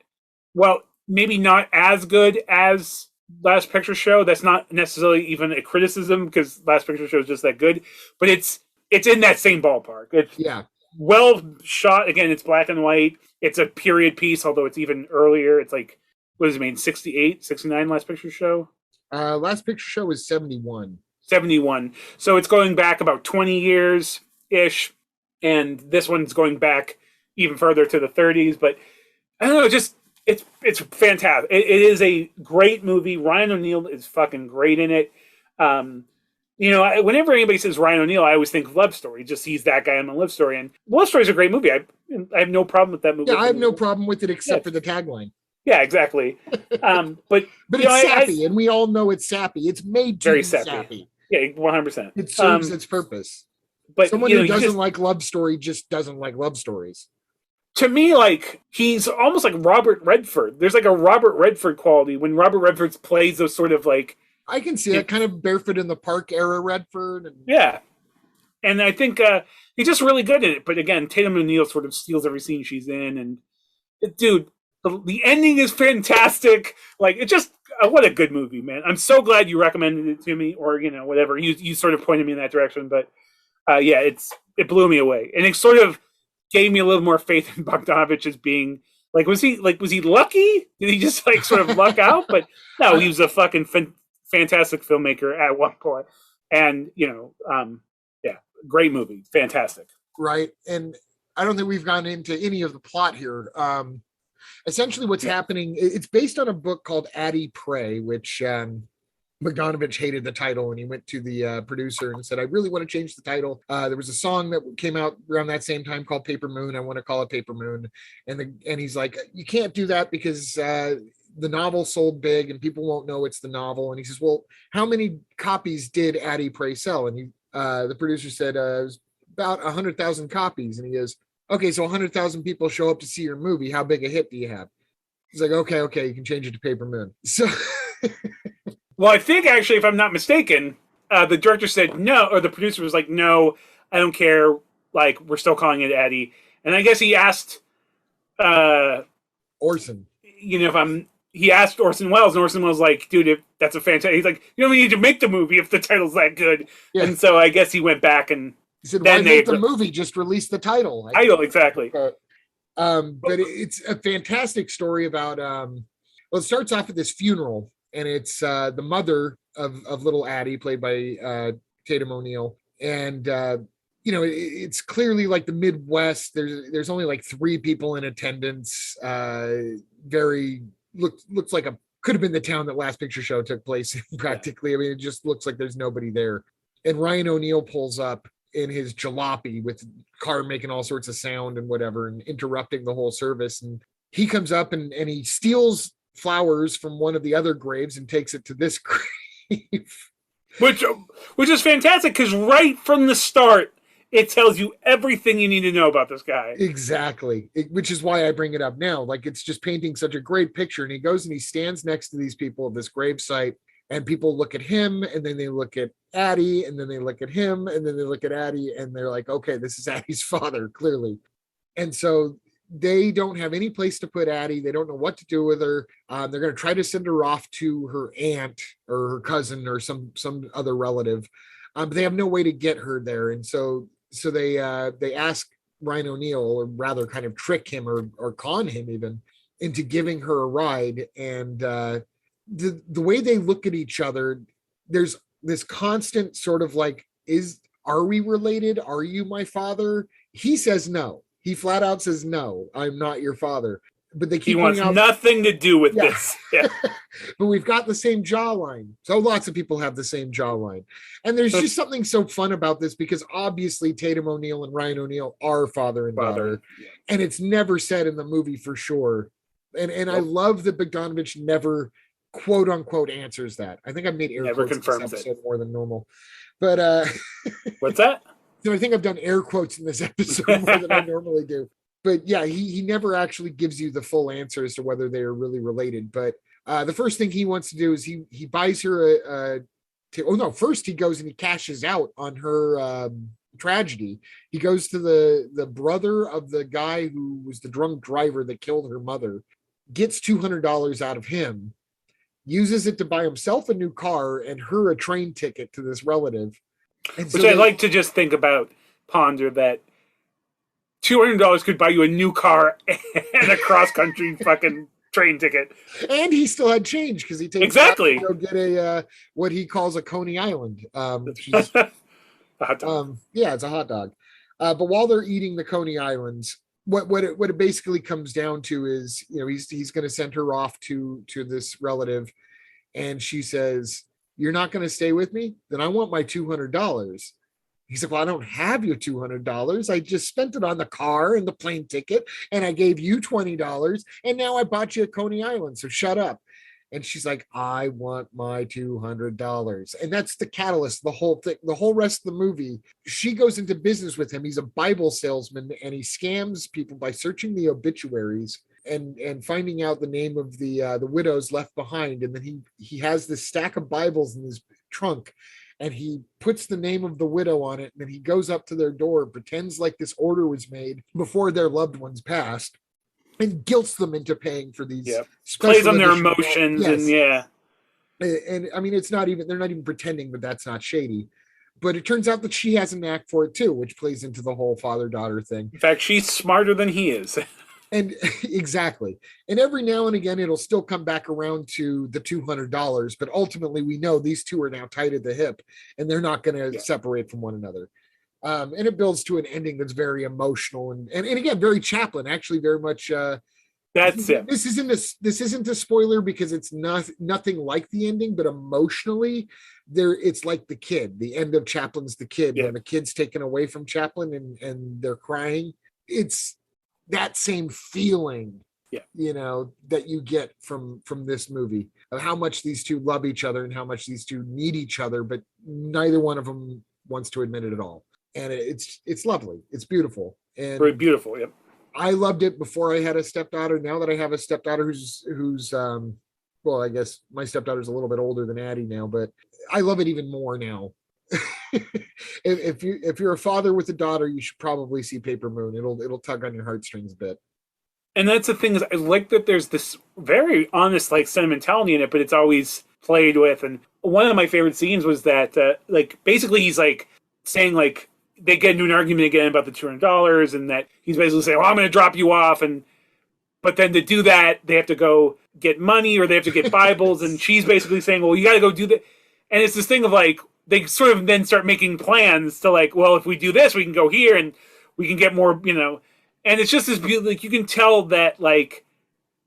well, maybe not as good as Last Picture Show. That's not necessarily even a criticism, because Last Picture Show is just that good. But it's in that same ballpark. It's well shot. Again, it's black and white. It's a period piece, although it's even earlier. It's like, what does it mean, 68, 69 Last Picture Show? Last Picture Show was 71. 71. So it's going back about 20 years-ish. And this one's going back even further to the 30s. But I don't know, just... It's fantastic. It is a great movie. Ryan O'Neal is fucking great in it. Whenever anybody says Ryan O'Neal, I always think of Love Story. Just he's that guy in a Love Story. And Love Story is a great movie. I have no problem with that movie. Yeah, I have no problem with it except for the tagline. Yeah, exactly. But it's sappy, and we all know it's sappy. It's made to very be sappy. Yeah, 100%. It serves its purpose. But someone who doesn't like Love Story just doesn't like love stories. To me, like, he's almost like Robert Redford. There's like a Robert Redford quality when Robert Redford plays those sort of like... I can see that kind of Barefoot in the Park era Redford. Yeah. And I think he's just really good in it. But again, Tatum O'Neal sort of steals every scene she's in. And dude, the ending is fantastic. Like, it just... what a good movie, man. I'm so glad you recommended it to me, or, whatever. You sort of pointed me in that direction. But it blew me away. And it sort of gave me a little more faith in Bogdanovich as being like, was he lucky? Did he just like sort of luck out? But no, he was a fucking fantastic filmmaker at one point. And, great movie. Fantastic. Right. And I don't think we've gone into any of the plot here. Essentially what's happening, it's based on a book called Addie Pray, which Bogdanovich hated the title, and he went to the producer and said, I really want to change the title. There was a song that came out around that same time called Paper Moon. I want to call it Paper Moon. And he's like, you can't do that because the novel sold big and people won't know it's the novel. And he says, well, how many copies did Addie Pray sell? And the producer said, it was about 100,000 copies. And he goes, okay, so 100,000 people show up to see your movie. How big a hit do you have? He's like, okay, you can change it to Paper Moon. So, well, I think actually, if I'm not mistaken, the director said no, or the producer was like, no, I don't care. Like, we're still calling it Addie. And I guess he asked Orson. He asked Orson Welles, and Orson Welles was like, dude, that's a fantastic. He's like, you don't need to make the movie if the title's that good. Yeah. And so I guess he went back and he said, why make the movie? Just release the title. Exactly. But it's a fantastic story about, it starts off at this funeral, and it's the mother of little Addie, played by Tatum O'Neal. And, it's clearly like the Midwest. There's only like 3 people in attendance. Looks like could have been the town that Last Picture Show took place in practically. Yeah. I mean, it just looks like there's nobody there. And Ryan O'Neal pulls up in his jalopy with car making all sorts of sound and whatever, and interrupting the whole service. And he comes up and he steals flowers from one of the other graves and takes it to this grave. Which is fantastic, because right from the start, it tells you everything you need to know about this guy. Exactly. Which is why I bring it up now. Like, it's just painting such a great picture. And he goes and he stands next to these people at this grave site, and people look at him, and then they look at Addie, and then they look at him, and then they look at Addie, and they're like, okay, this is Addie's father, clearly. And so they don't have any place to put Addie. They don't know what to do with her. They're going to try to send her off to her aunt or her cousin or some other relative. But they have no way to get her there. And so they ask Ryan O'Neal, or rather kind of trick him or con him even, into giving her a ride. And the way they look at each other, there's this constant sort of like, are we related? Are you my father? He says no. He flat out says, no, I'm not your father. But they keep he wants nothing to do with this. Yeah. But we've got the same jawline. So lots of people have the same jawline. And there's just something so fun about this, because obviously Tatum O'Neal and Ryan O'Neal are father and daughter. Yeah. And it's never said in the movie for sure. And I love that Bogdanovich never quote unquote answers that. I think I've made air never quotes confirms this episode more than normal. But what's that? So I think I've done air quotes in this episode more than I normally do. But yeah, he never actually gives you the full answer as to whether they are really related. But the first thing he wants to do is he buys her first he goes and he cashes out on her tragedy. He goes to the brother of the guy who was the drunk driver that killed her mother, gets $200 out of him, uses it to buy himself a new car and her a train ticket to this relative. And which I like to just ponder that $200 could buy you a new car and a cross-country fucking train ticket. And he still had change, because he takes exactly to go get a what he calls a Coney Island. Which is, a hot dog. It's a hot dog. But while they're eating the Coney Islands, what it basically comes down to is, he's going to send her off to this relative, and she says, "You're not going to stay with me? Then I want my $200." He said, "Well, I don't have your $200. I just spent it on the car and the plane ticket, and I gave you $20, and now I bought you a Coney Island, so shut up." And she's like, "I want my $200. And that's the catalyst, the whole thing, the whole rest of the movie. She goes into business with him. He's a Bible salesman, and he scams people by searching the obituaries and finding out the name of the widows left behind. And then he has this stack of Bibles in his trunk, and he puts the name of the widow on it, and then he goes up to their door and pretends like this order was made before their loved ones passed, and guilts them into paying for these. Yeah. Plays on their emotions. Yes. And I mean, they're not even pretending that that's not shady. But it turns out that she has a knack for it too, which plays into the whole father-daughter thing. In fact, she's smarter than he is. And exactly. And every now and again, it'll still come back around to the $200. But ultimately, we know these two are now tied at the hip, and they're not going to separate from one another. And it builds to an ending that's very emotional and again, very Chaplin, actually very much. That's it. This isn't a spoiler, because it's nothing like the ending, but emotionally, it's like The Kid. The end of Chaplin's The Kid, when the kid's taken away from Chaplin and they're crying. It's that same feeling, that you get from this movie, of how much these two love each other and how much these two need each other, but neither one of them wants to admit it at all. and it's lovely. It's beautiful. And Very beautiful. Yep. I loved it before I had a stepdaughter. Now that I have a stepdaughter who's well, I guess my stepdaughter's a little bit older than Addie now, but I love it even more now. If you're a father with a daughter, you should probably see Paper Moon. It'll tug on your heartstrings a bit. And that's the thing, is I like that there's this very honest like sentimentality in it, but it's always played with. And one of my favorite scenes was that like basically he's like saying like they get into an argument again about the $200, and that he's basically saying, well, I'm going to drop you off. But then to do that, they have to go get money, or they have to get Bibles. And she's basically saying, well, you got to go do that. And it's this thing of like, they sort of then start making plans to like, well, if we do this, we can go here and we can get more, you know. And it's just this beautiful, like you can tell that like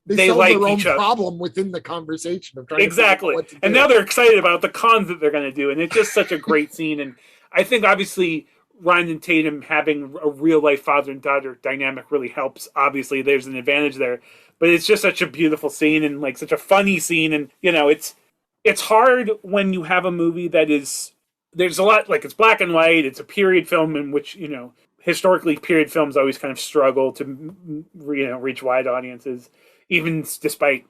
they like their own each other. Problem within the conversation of trying Exactly. To what to do. And now they're excited about the cons that they're going to do. And it's just such a great scene. And I think obviously Ryan and Tatum having a real life father and daughter dynamic really helps. Obviously there's an advantage there, but it's just such a beautiful scene and like such a funny scene. And, you know, it's hard when you have a movie that is, there's a lot, like it's black and white, it's a period film in which, you know, historically period films always kind of struggle to, you know, reach wide audiences, even despite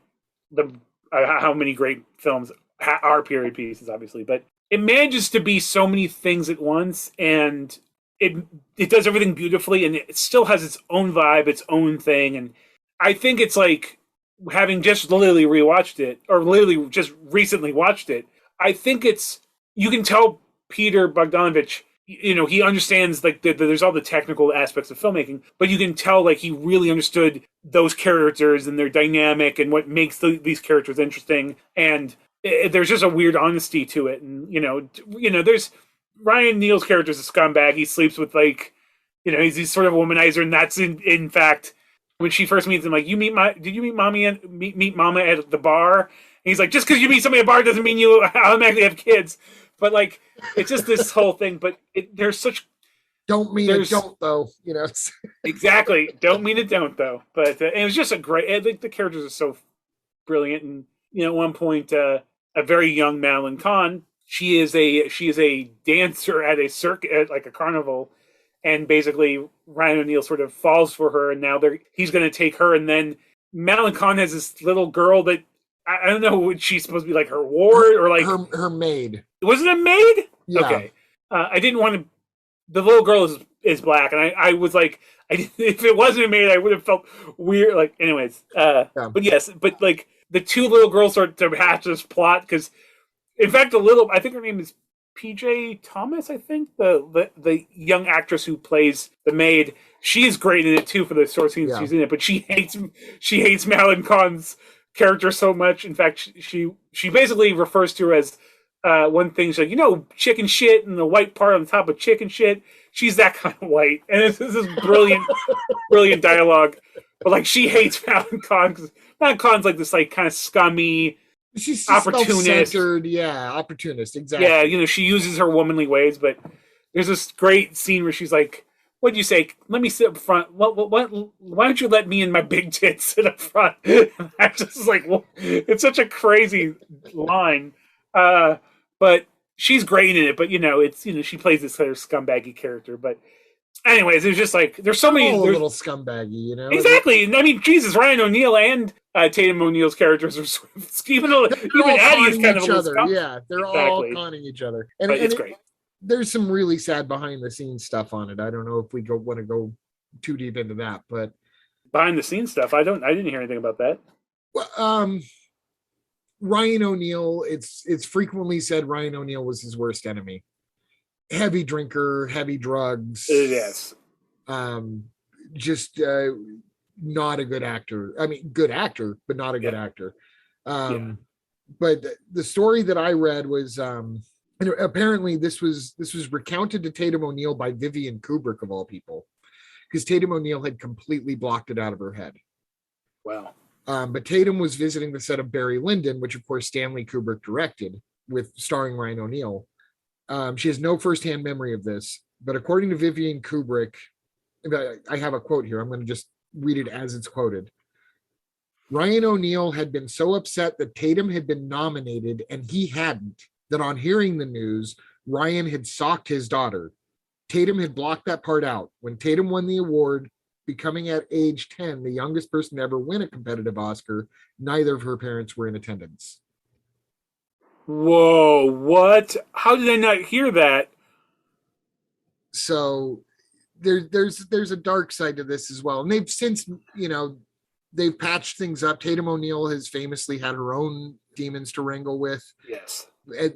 the how many great films are period pieces, obviously. But it manages to be so many things at once, and it does everything beautifully, and it still has its own vibe, its own thing. And I think it's like, having just literally rewatched it, or literally just recently watched it, I think you can tell Peter Bogdanovich, you know, he understands like there's all the technical aspects of filmmaking, but you can tell like he really understood those characters and their dynamic and what makes these characters interesting. And there's just a weird honesty to it. And, you know, there's Ryan Neal's character is a scumbag. He sleeps with like, you know, he's sort of a womanizer. And that's in fact, when she first meets him, like, did you meet Mama at the bar? And he's like, just because you meet somebody at a bar doesn't mean you automatically have kids. But like, it's just this whole thing. But there's such don't mean it don't though, you know. Exactly, don't mean it don't though. But it was just a great. I think the characters are so brilliant. And you know, at one point, a very young Madeline Kahn, she is a dancer at a circuit, like a carnival, and basically Ryan O'Neal sort of falls for her, and now he's going to take her. And then Madeline Kahn has this little girl that I don't know what she's supposed to be, like her ward or like her maid. Was it a maid? Yeah. Okay. I didn't want to. The little girl is black, and I was like, if it wasn't a maid, I would have felt weird. Like, anyways, but yes, but like the two little girls start to hatch this plot because, in fact, I think her name is PJ Thomas. I think the young actress who plays the maid, she is great in it too for the short scenes she's in it. But she hates Madeline Kahn's character so much. In fact, she basically refers to her as one thing. She's like, you know, chicken shit, and the white part on top of chicken shit. She's that kind of white, and this is brilliant dialogue. But like, she hates Madeline Kahn because Madeline Kahn's like this like kind of scummy. She's opportunist. Opportunist, exactly. Yeah, you know, she uses her womanly ways, but there's this great scene where she's like, what'd you say? Let me sit up front. What, why don't you let me and my big tits sit up front? And I just like, well, it's such a crazy line. But she's great in it, but you know, it's, you know, she plays this kind of scumbaggy character. But anyways, it's just like, there's so many. A little scumbaggy, you know? Exactly. I mean, Jesus, Ryan O'Neal and Tatum O'Neal's characters are even Addie is kind of each other. Yeah, they're all conning each other. And it's great. There's some really sad behind the scenes stuff on it. I don't know if we want to go too deep into that, but behind the scenes stuff, I didn't hear anything about that. Well, Ryan O'Neal, it's frequently said Ryan O'Neal was his worst enemy. Heavy drinker, heavy drugs. Yes. Just not a good actor. I mean, good actor, but not a good actor. But the story that I read was, and apparently this was recounted to Tatum O'Neal by Vivian Kubrick of all people, because Tatum O'Neal had completely blocked it out of her head. Wow. But Tatum was visiting the set of Barry Lyndon, which of course Stanley Kubrick directed, with starring Ryan O'Neal. She has no firsthand memory of this, but according to Vivian Kubrick, I have a quote here. I'm going to just read it as it's quoted. Ryan O'Neal had been so upset that Tatum had been nominated and he hadn't, that on hearing the news, Ryan had socked his daughter. Tatum had blocked that part out. When Tatum won the award, becoming at age 10 the youngest person to ever win a competitive Oscar, neither of her parents were in attendance. Whoa, what? How did I not hear that? So there's a dark side to this as well. And they've since, they've patched things up. Tatum O'Neal has famously had her own demons to wrangle with. Yes.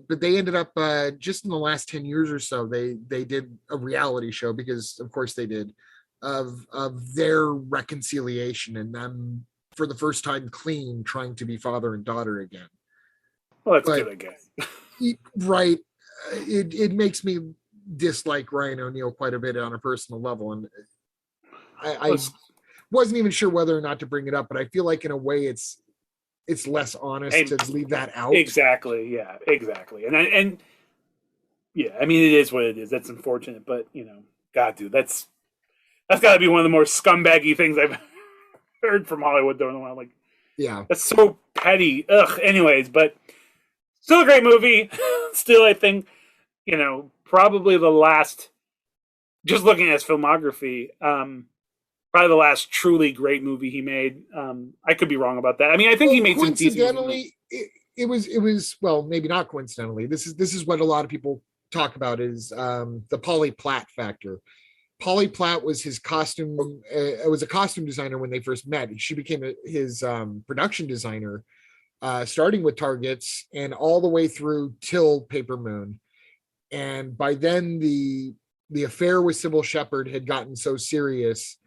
But they ended up just in the last 10 years or so, they did a reality show, because of course they did, of their reconciliation and them for the first time clean, trying to be father and daughter again. Well, that's good, I guess. Right. It makes me dislike Ryan O'Neal quite a bit on a personal level. And I wasn't even sure whether or not to bring it up, but I feel like in a way it's less honest to leave that out. Exactly. Yeah, exactly. And yeah, I mean, it is what it is. That's unfortunate, but God, dude, that's got to be one of the more scumbaggy things I've heard from Hollywood though in a while. Like, yeah, that's so petty. Ugh. Anyways, but still a great movie. Still, I think, probably the last, just looking at his filmography, probably the last truly great movie he made. I could be wrong about that. I mean, I think he made some decent movies. It was well, maybe not coincidentally. This is what a lot of people talk about is the Polly Platt factor. Polly Platt was his costume. Was a costume designer when they first met. She became his production designer, starting with Targets and all the way through till Paper Moon. And by then, the affair with Sybil Shepherd had gotten so serious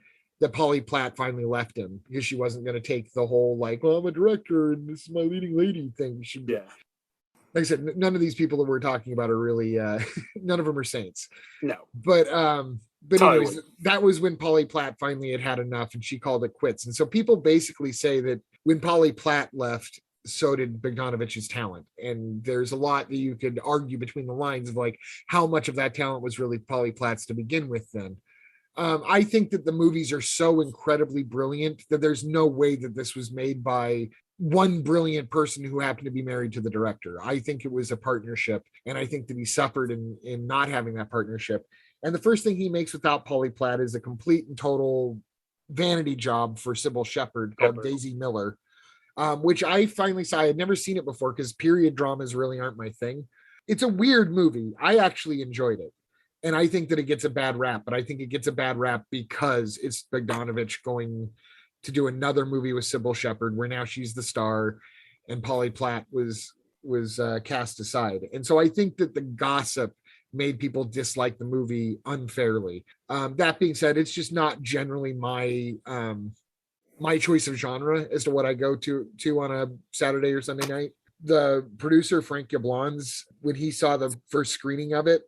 that Polly Platt finally left him, because she wasn't going to take the whole like, well, I'm a director and this is my leading lady thing. Yeah. Like I said, none of these people that we're talking about are really none of them are saints. No. But anyways, that was when Polly Platt finally had enough and she called it quits. And so people basically say that when Polly Platt left, so did Bogdanovich's talent. And there's a lot that you could argue between the lines of like how much of that talent was really Polly Platt's to begin with then. I think that the movies are so incredibly brilliant that there's no way that this was made by one brilliant person who happened to be married to the director. I think it was a partnership, and I think that he suffered in not having that partnership. And the first thing he makes without Polly Platt is a complete and total vanity job for Sybil Shepherd called Daisy Miller, which I finally saw. I had never seen it before because period dramas really aren't my thing. It's a weird movie. I actually enjoyed it. And I think that it gets a bad rap, but I think it gets a bad rap because it's Bogdanovich going to do another movie with Sybil Shepherd, where now she's the star, and Polly Platt was cast aside. And so I think that the gossip made people dislike the movie unfairly. That being said, it's just not generally my choice of genre as to what I go to on a Saturday or Sunday night. The producer, Frank Yablans, when he saw the first screening of it,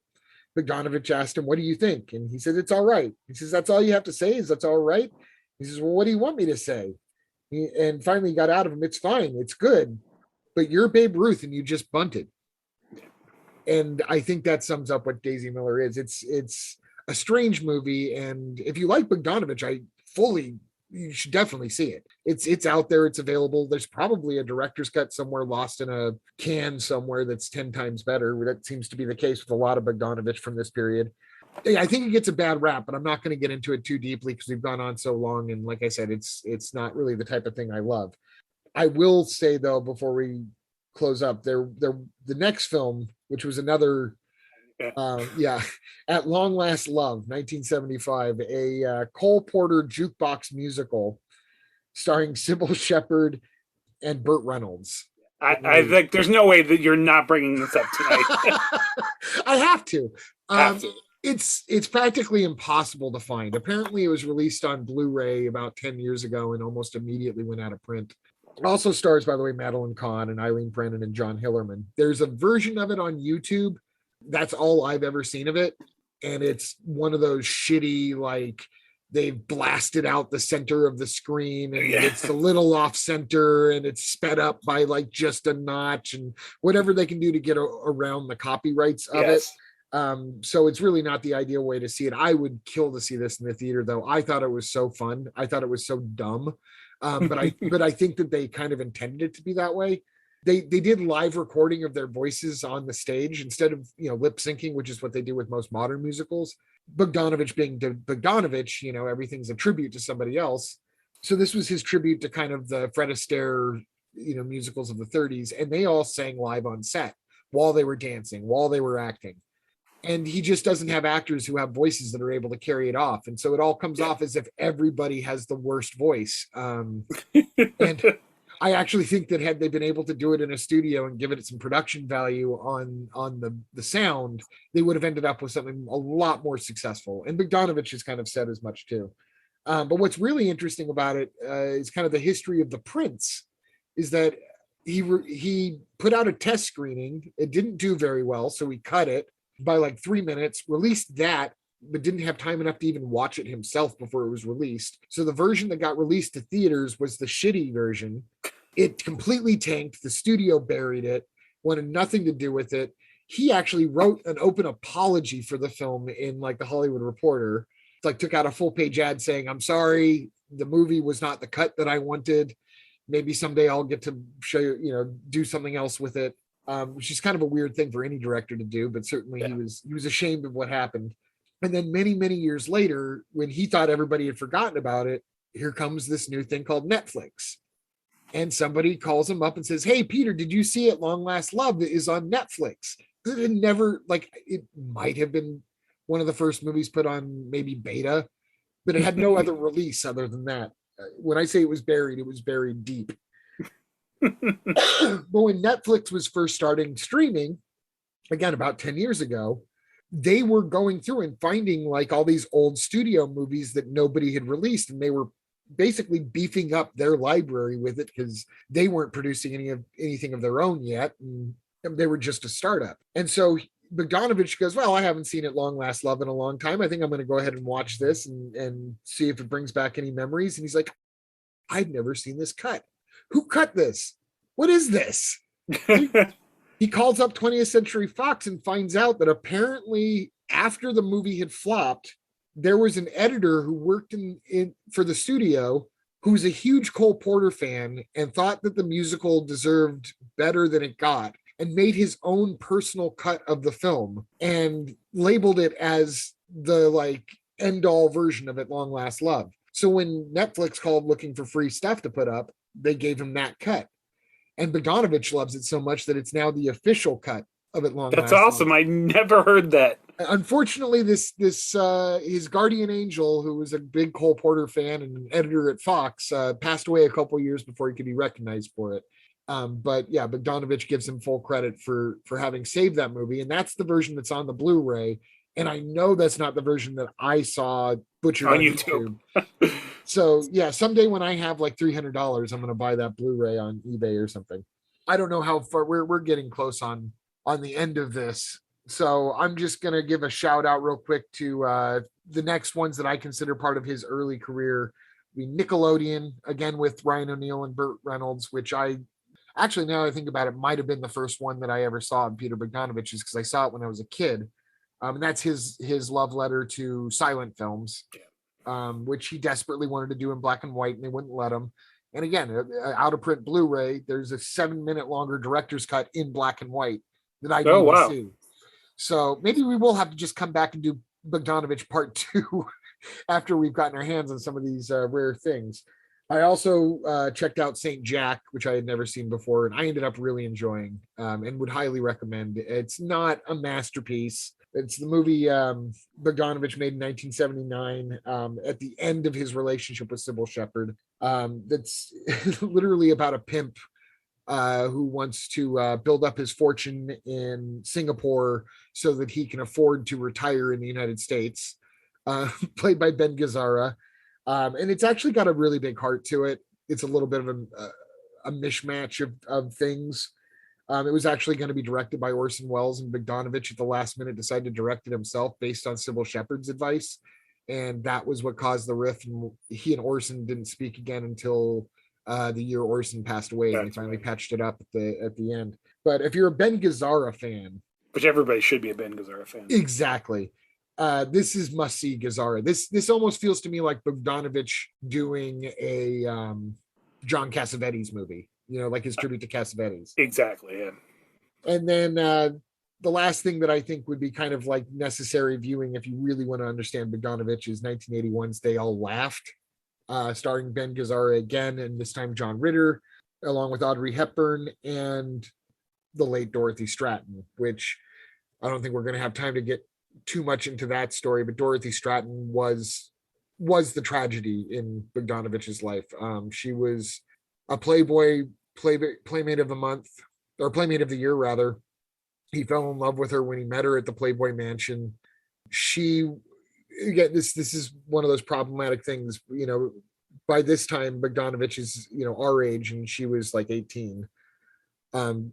Bogdanovich asked him, "What do you think?" And he said, "It's all right." He says, "That's all you have to say is that's all right?" He says, "Well, what do you want me to say?" And finally got out of him, "It's fine. It's good. But you're Babe Ruth and you just bunted." And I think that sums up what Daisy Miller is. It's a strange movie. And if you like Bogdanovich, you should definitely see it. It's out there. It's available. There's probably a director's cut somewhere lost in a can somewhere that's 10 times better. That seems to be the case with a lot of Bogdanovich from this period. I think it gets a bad rap, but I'm not going to get into it too deeply because we've gone on so long. And like I said, it's not really the type of thing I love. I will say though, before we close up, the next film, which was another At Long Last Love, 1975, a Cole Porter jukebox musical starring Sybil Shepherd and Burt Reynolds. I think there's no way that you're not bringing this up tonight. I have to. It's practically impossible to find. Apparently it was released on Blu-ray about 10 years ago and almost immediately went out of print. It also stars, by the way, Madeline Kahn and Eileen Brennan and John Hillerman. There's a version of it on YouTube. That's all I've ever seen of it. And it's one of those shitty, like, they've blasted out the center of the screen and it's a little off center and it's sped up by like just a notch and whatever they can do to get around the copyrights of it. So it's really not the ideal way to see it. I would kill to see this in the theater though. I thought it was so fun. I thought it was so dumb. But I think that they kind of intended it to be that way. they did live recording of their voices on the stage instead of, lip syncing, which is what they do with most modern musicals. Bogdanovich being Bogdanovich, everything's a tribute to somebody else. So this was his tribute to kind of the Fred Astaire, musicals of the 30s. And they all sang live on set while they were dancing, while they were acting. And he just doesn't have actors who have voices that are able to carry it off. And so it all comes off as if everybody has the worst voice. And I actually think that had they been able to do it in a studio and give it some production value on the sound, they would have ended up with something a lot more successful. And Bogdanovich has kind of said as much too. But what's really interesting about it is kind of the history of the Prince, is that he put out a test screening. It didn't do very well, so he cut it by like 3 minutes, released that, but didn't have time enough to even watch it himself before it was released. So the version that got released to theaters was the shitty version. It completely tanked. The studio buried it, wanted nothing to do with it. He actually wrote an open apology for the film in like the Hollywood Reporter. It's like took out a full page ad saying, "I'm sorry, the movie was not the cut that I wanted. Maybe someday I'll get to show you, do something else with it." Which is kind of a weird thing for any director to do, but certainly he was ashamed of what happened. And then many, many years later, when he thought everybody had forgotten about it, here comes this new thing called Netflix. And somebody calls him up and says, "Hey, Peter, did you see At Long Last Love that is on Netflix?" It never, it might have been one of the first movies put on maybe beta, but it had no other release other than that. When I say it was buried deep. But when Netflix was first starting streaming, again, about 10 years ago, they were going through and finding like all these old studio movies that nobody had released. And they were basically beefing up their library with it because they weren't producing anything of their own yet. And they were just a startup. And so Bogdanovich goes, "Well, I haven't seen At Long Last Love in a long time. I think I'm going to go ahead and watch this and see if it brings back any memories." And he's like, "I've never seen this cut. Who cut this? What is this?" He calls up 20th Century Fox and finds out that apparently after the movie had flopped, there was an editor who worked in for the studio who was a huge Cole Porter fan and thought that the musical deserved better than it got, and made his own personal cut of the film and labeled it as the end all version of At Long Last Love. So when Netflix called looking for free stuff to put up, they gave him that cut. And Bogdanovich loves it so much that it's now the official cut of At Long Last Love. That's awesome. I never heard that. Unfortunately, this his guardian angel, who was a big Cole Porter fan and an editor at Fox, passed away a couple years before he could be recognized for it. But yeah, Bogdanovich gives him full credit for having saved that movie. And that's the version that's on the Blu-ray. And I know that's not the version that I saw butchered on YouTube. So yeah, someday when I have like $300, I'm going to buy that Blu-ray on eBay or something. I don't know how far we're getting close on the end of this. So I'm just going to give a shout out real quick to the next ones that I consider part of his early career. Nickelodeon, again with Ryan O'Neal and Burt Reynolds, which I actually, now I think about it, might have been the first one that I ever saw of Peter Bogdanovich's, because I saw it when I was a kid. And that's his love letter to silent films, which he desperately wanted to do in black and white, and they wouldn't let him. And again, out of print Blu-ray, there's a 7-minute longer director's cut in black and white that I need to see. So maybe we will have to just come back and do Bogdanovich Part 2 after we've gotten our hands on some of these rare things. I also checked out Saint Jack, which I had never seen before, and I ended up really enjoying and would highly recommend. It's not a masterpiece. It's the movie Bogdanovich made in 1979 at the end of his relationship with Sybil Shepherd. That's literally about a pimp who wants to build up his fortune in Singapore so that he can afford to retire in the United States, played by Ben Gazzara. And it's actually got a really big heart to it. It's a little bit of a mishmash of things. It was actually going to be directed by Orson Welles, and Bogdanovich at the last minute decided to direct it himself based on Sybil Shepherd's advice. And that was what caused the rift. And he and Orson didn't speak again until the year Orson passed away. And they finally patched it up at the end. But if you're a Ben Gazzara fan, which everybody should be a Ben Gazzara fan. Exactly. This is must-see Gazzara. This almost feels to me like Bogdanovich doing a John Cassavetes movie. like his tribute to Cassavetes. Exactly, yeah. And then the last thing that I think would be kind of like necessary viewing if you really want to understand Bogdanovich is 1981's They All Laughed, starring Ben Gazzara again, and this time John Ritter, along with Audrey Hepburn and the late Dorothy Stratton, which I don't think we're going to have time to get too much into that story, but Dorothy Stratton was the tragedy in Bogdanovich's life. She was a Playboy Playmate of the Month, or Playmate of the Year, rather. He fell in love with her when he met her at the Playboy Mansion. She, again, this is one of those problematic things. By this time, Bogdanovich is our age, and she was like 18.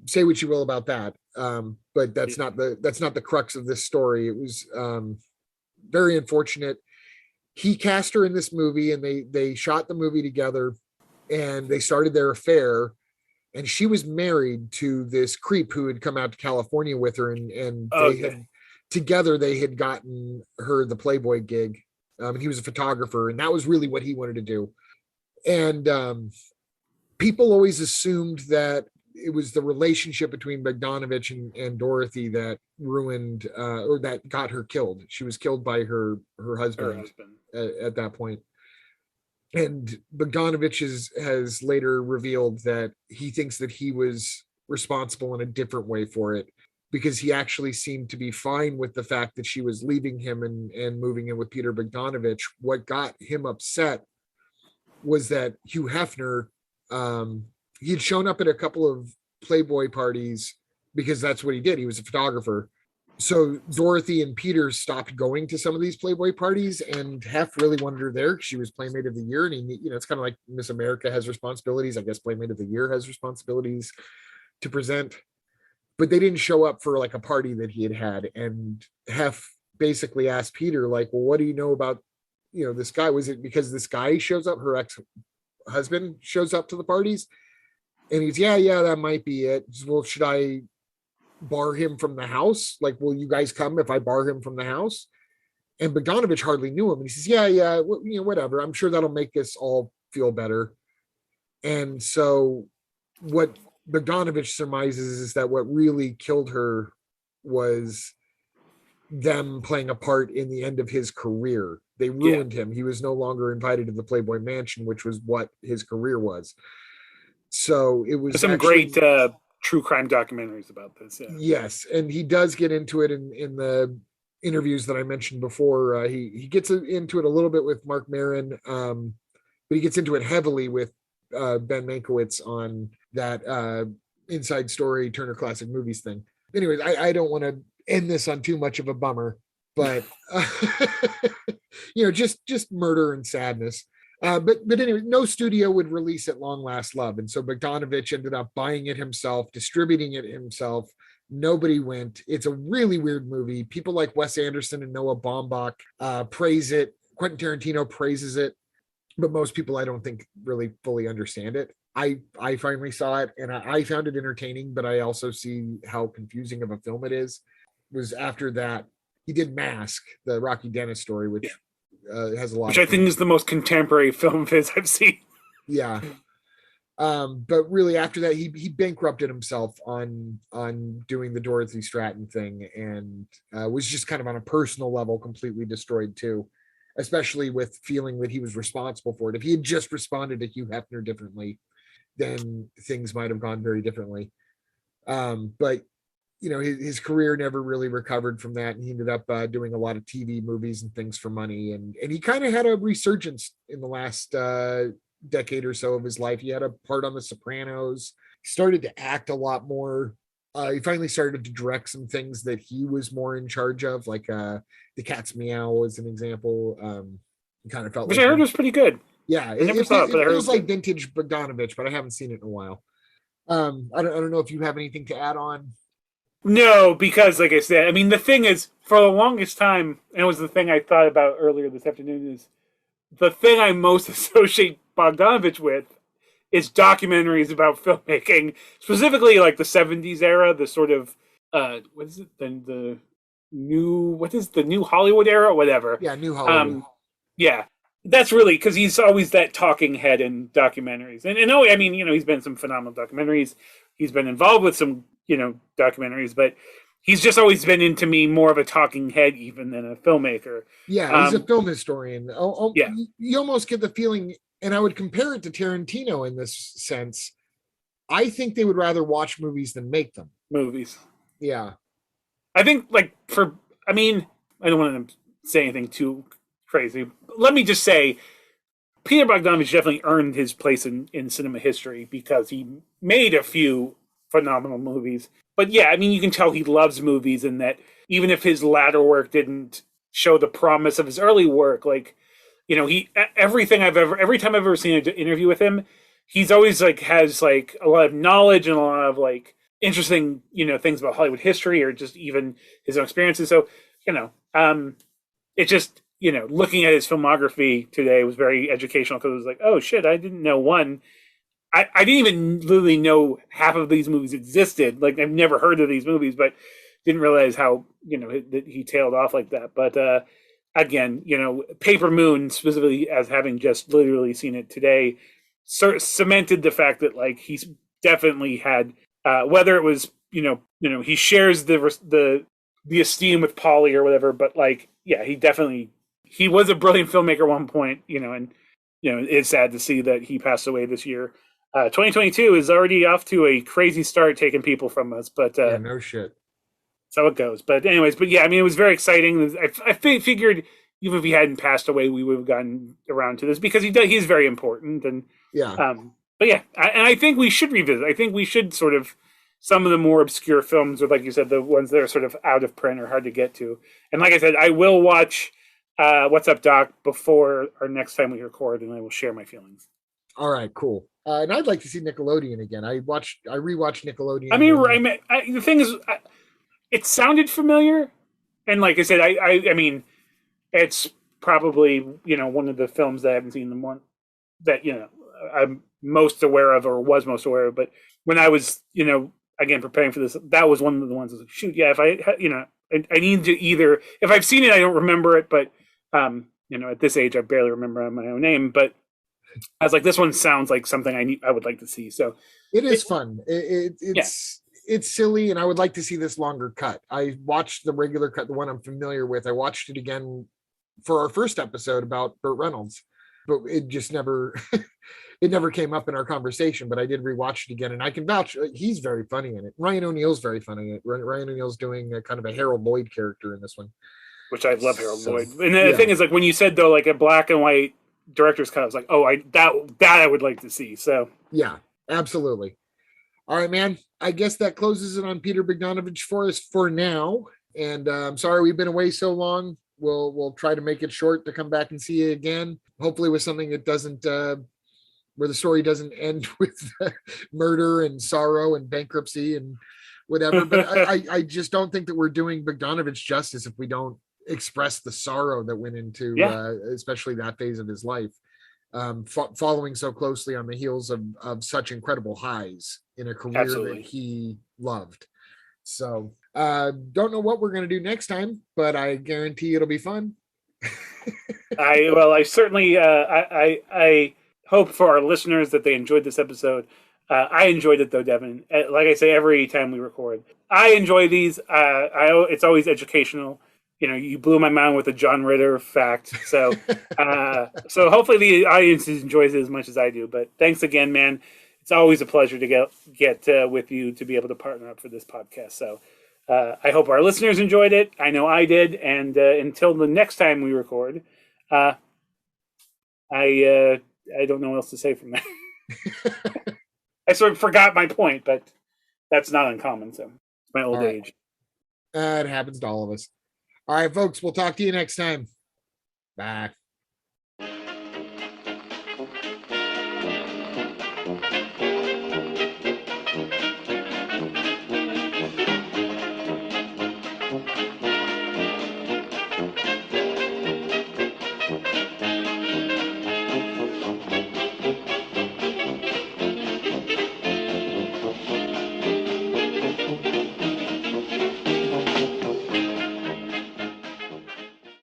Say what you will about that, but that's not the crux of this story. It was very unfortunate. He cast her in this movie, and they shot the movie together, and they started their affair. And she was married to this creep who had come out to California with her, and they had gotten her the Playboy gig. And he was a photographer, and that was really what he wanted to do. And people always assumed that it was the relationship between Bogdanovich and Dorothy that ruined or that got her killed. She was killed by her husband. At that point. And Bogdanovich has later revealed that he thinks that he was responsible in a different way for it, because he actually seemed to be fine with the fact that she was leaving him and moving in with Peter Bogdanovich. What got him upset was that Hugh Hefner, he had shown up at a couple of Playboy parties because that's what he did. He was a photographer. So Dorothy and Peter stopped going to some of these Playboy parties, and Hef really wanted her there. She was Playmate of the Year, and it's kind of like Miss America has responsibilities. I guess Playmate of the Year has responsibilities to present, but they didn't show up for like a party that he had. And Hef basically asked Peter, like, well, what do you know about, this guy? Was it because this guy shows up, her ex-husband shows up to the parties? And he's, yeah, that might be it. Well, should I bar him from the house? Like, will you guys come if I bar him from the house? And Bogdanovich hardly knew him. And he says, yeah, whatever. I'm sure that'll make us all feel better. And so what Bogdanovich surmises is that what really killed her was them playing a part in the end of his career. They ruined him. He was no longer invited to the Playboy Mansion, which was what his career was. So it was some great true crime documentaries about this. Yeah. Yes, and he does get into it in the interviews that I mentioned before. He gets into it a little bit with Mark Maron, but he gets into it heavily with Ben Mankiewicz on that Inside Story Turner Classic Movies thing. Anyways, I don't want to end this on too much of a bummer, but just murder and sadness. But anyway, no studio would release At Long Last Love. And so Bogdanovich ended up buying it himself, distributing it himself. Nobody went. It's a really weird movie. People like Wes Anderson and Noah Baumbach praise it. Quentin Tarantino praises it. But most people, I don't think, really fully understand it. I finally saw it, and I found it entertaining, but I also see how confusing of a film it is. It was after that, he did Mask, the Rocky Dennis story, which has a lot. Which I think is the most contemporary film of his I've seen. Yeah. But really after that, he bankrupted himself on doing the Dorothy Stratton thing, and was just kind of on a personal level completely destroyed too, especially with feeling that he was responsible for it. If he had just responded to Hugh Hefner differently, then things might have gone very differently. But his career never really recovered from that, and he ended up doing a lot of TV movies and things for money, and he kind of had a resurgence in the last decade or so of his life. He had a part on The Sopranos. He started to act a lot more. He finally started to direct some things that he was more in charge of, like The Cat's Meow as an example. It kind of felt which like I heard was pretty good. Yeah, I never saw it, but I heard feels like vintage Bogdanovich, but I haven't seen it in a while. I don't know if you have anything to add on. No, because like I said, I mean, the thing is, for the longest time, and it was the thing I thought about earlier this afternoon, is the thing I most associate Bogdanovich with is documentaries about filmmaking, specifically like the 70s era, the sort of, what is it? The new Hollywood era, whatever. Yeah, New Hollywood. Yeah. That's really because he's always that talking head in documentaries. And oh, I mean, he's been in some phenomenal documentaries. He's been involved with some, documentaries, but he's just always been, into me, more of a talking head even than a filmmaker. Yeah, he's a film historian. Yeah. You almost get the feeling, and I would compare it to Tarantino in this sense. I think they would rather watch movies than make them. Movies. Yeah. I think, I don't want to say anything too crazy. Let me just say, Peter Bogdanovich definitely earned his place in cinema history because he made a few phenomenal movies. But yeah, you can tell he loves movies, and that even if his latter work didn't show the promise of his early work, every time I've ever seen an interview with him, he's always has a lot of knowledge and a lot of interesting, things about Hollywood history or just even his own experiences. So, it just, looking at his filmography today was very educational because it was oh shit, I didn't know one. I didn't even literally know half of these movies existed. I've never heard of these movies, but didn't realize how, that he tailed off like that. But again, Paper Moon specifically, as having just literally seen it today, cemented the fact that he's definitely had, whether it was, he shares the esteem with Pauly or whatever, but he was a brilliant filmmaker at one point, and it's sad to see that he passed away this year. 2022 is already off to a crazy start, taking people from us, but yeah, no shit. That's how it goes. But anyways, yeah, it was very exciting. I figured even if he hadn't passed away, we would have gotten around to this because he's very important. And yeah, but yeah, and I think we should revisit. I think we should sort of some of the more obscure films, or like you said, the ones that are sort of out of print or hard to get to. And like I said, I will watch What's Up, Doc before our next time we record, and I will share my feelings. All right, cool. And I'd like to see Nickelodeon again. I rewatched Nickelodeon. The thing is, it sounded familiar, and like I said, I mean, it's probably one of the films that I haven't seen, the one that I'm most aware of or was most aware of. But when I was again preparing for this, that was one of the ones I was like, shoot, yeah, if I need to either, if I've seen it, I don't remember it, but at this age, I barely remember my own name, but I was like, this one sounds like something I would like to see. So it is fun. It's silly, and I would like to see this longer cut. I watched the regular cut, the one I'm familiar with. I watched it again for our first episode about Burt Reynolds, but it just never it never came up in our conversation. But I did rewatch it again, and I can vouch he's very funny in it. Ryan O'Neal's very funny in it. Ryan O'Neal's doing a kind of a Harold Lloyd character in this one, which I love Harold Lloyd. And the thing is, when you said though, a black and white director's cut, I was like, oh, that I would like to see. So yeah, absolutely. All right, man. I guess that closes it on Peter Bogdanovich for us for now. And I'm sorry we've been away so long. We'll try to make it short to come back and see you again. Hopefully with something that doesn't where the story doesn't end with murder and sorrow and bankruptcy and whatever. But I just don't think that we're doing Bogdanovich justice if we don't express the sorrow that went into especially that phase of his life, following so closely on the heels of such incredible highs in a career Absolutely. that he loved. So don't know what we're going to do next time, but I guarantee it'll be fun. I certainly I hope for our listeners that they enjoyed this episode. I enjoyed it though, Devin. Like I say every time we record, I enjoy these. It's always educational. You blew my mind with the John Ritter fact. So, so hopefully the audience enjoys it as much as I do. But thanks again, man. It's always a pleasure to get with you to be able to partner up for this podcast. So, I hope our listeners enjoyed it. I know I did. And until the next time we record, I don't know what else to say from that. I sort of forgot my point, but that's not uncommon. So, it's my old age. It happens to all of us. All right, folks, we'll talk to you next time. Bye.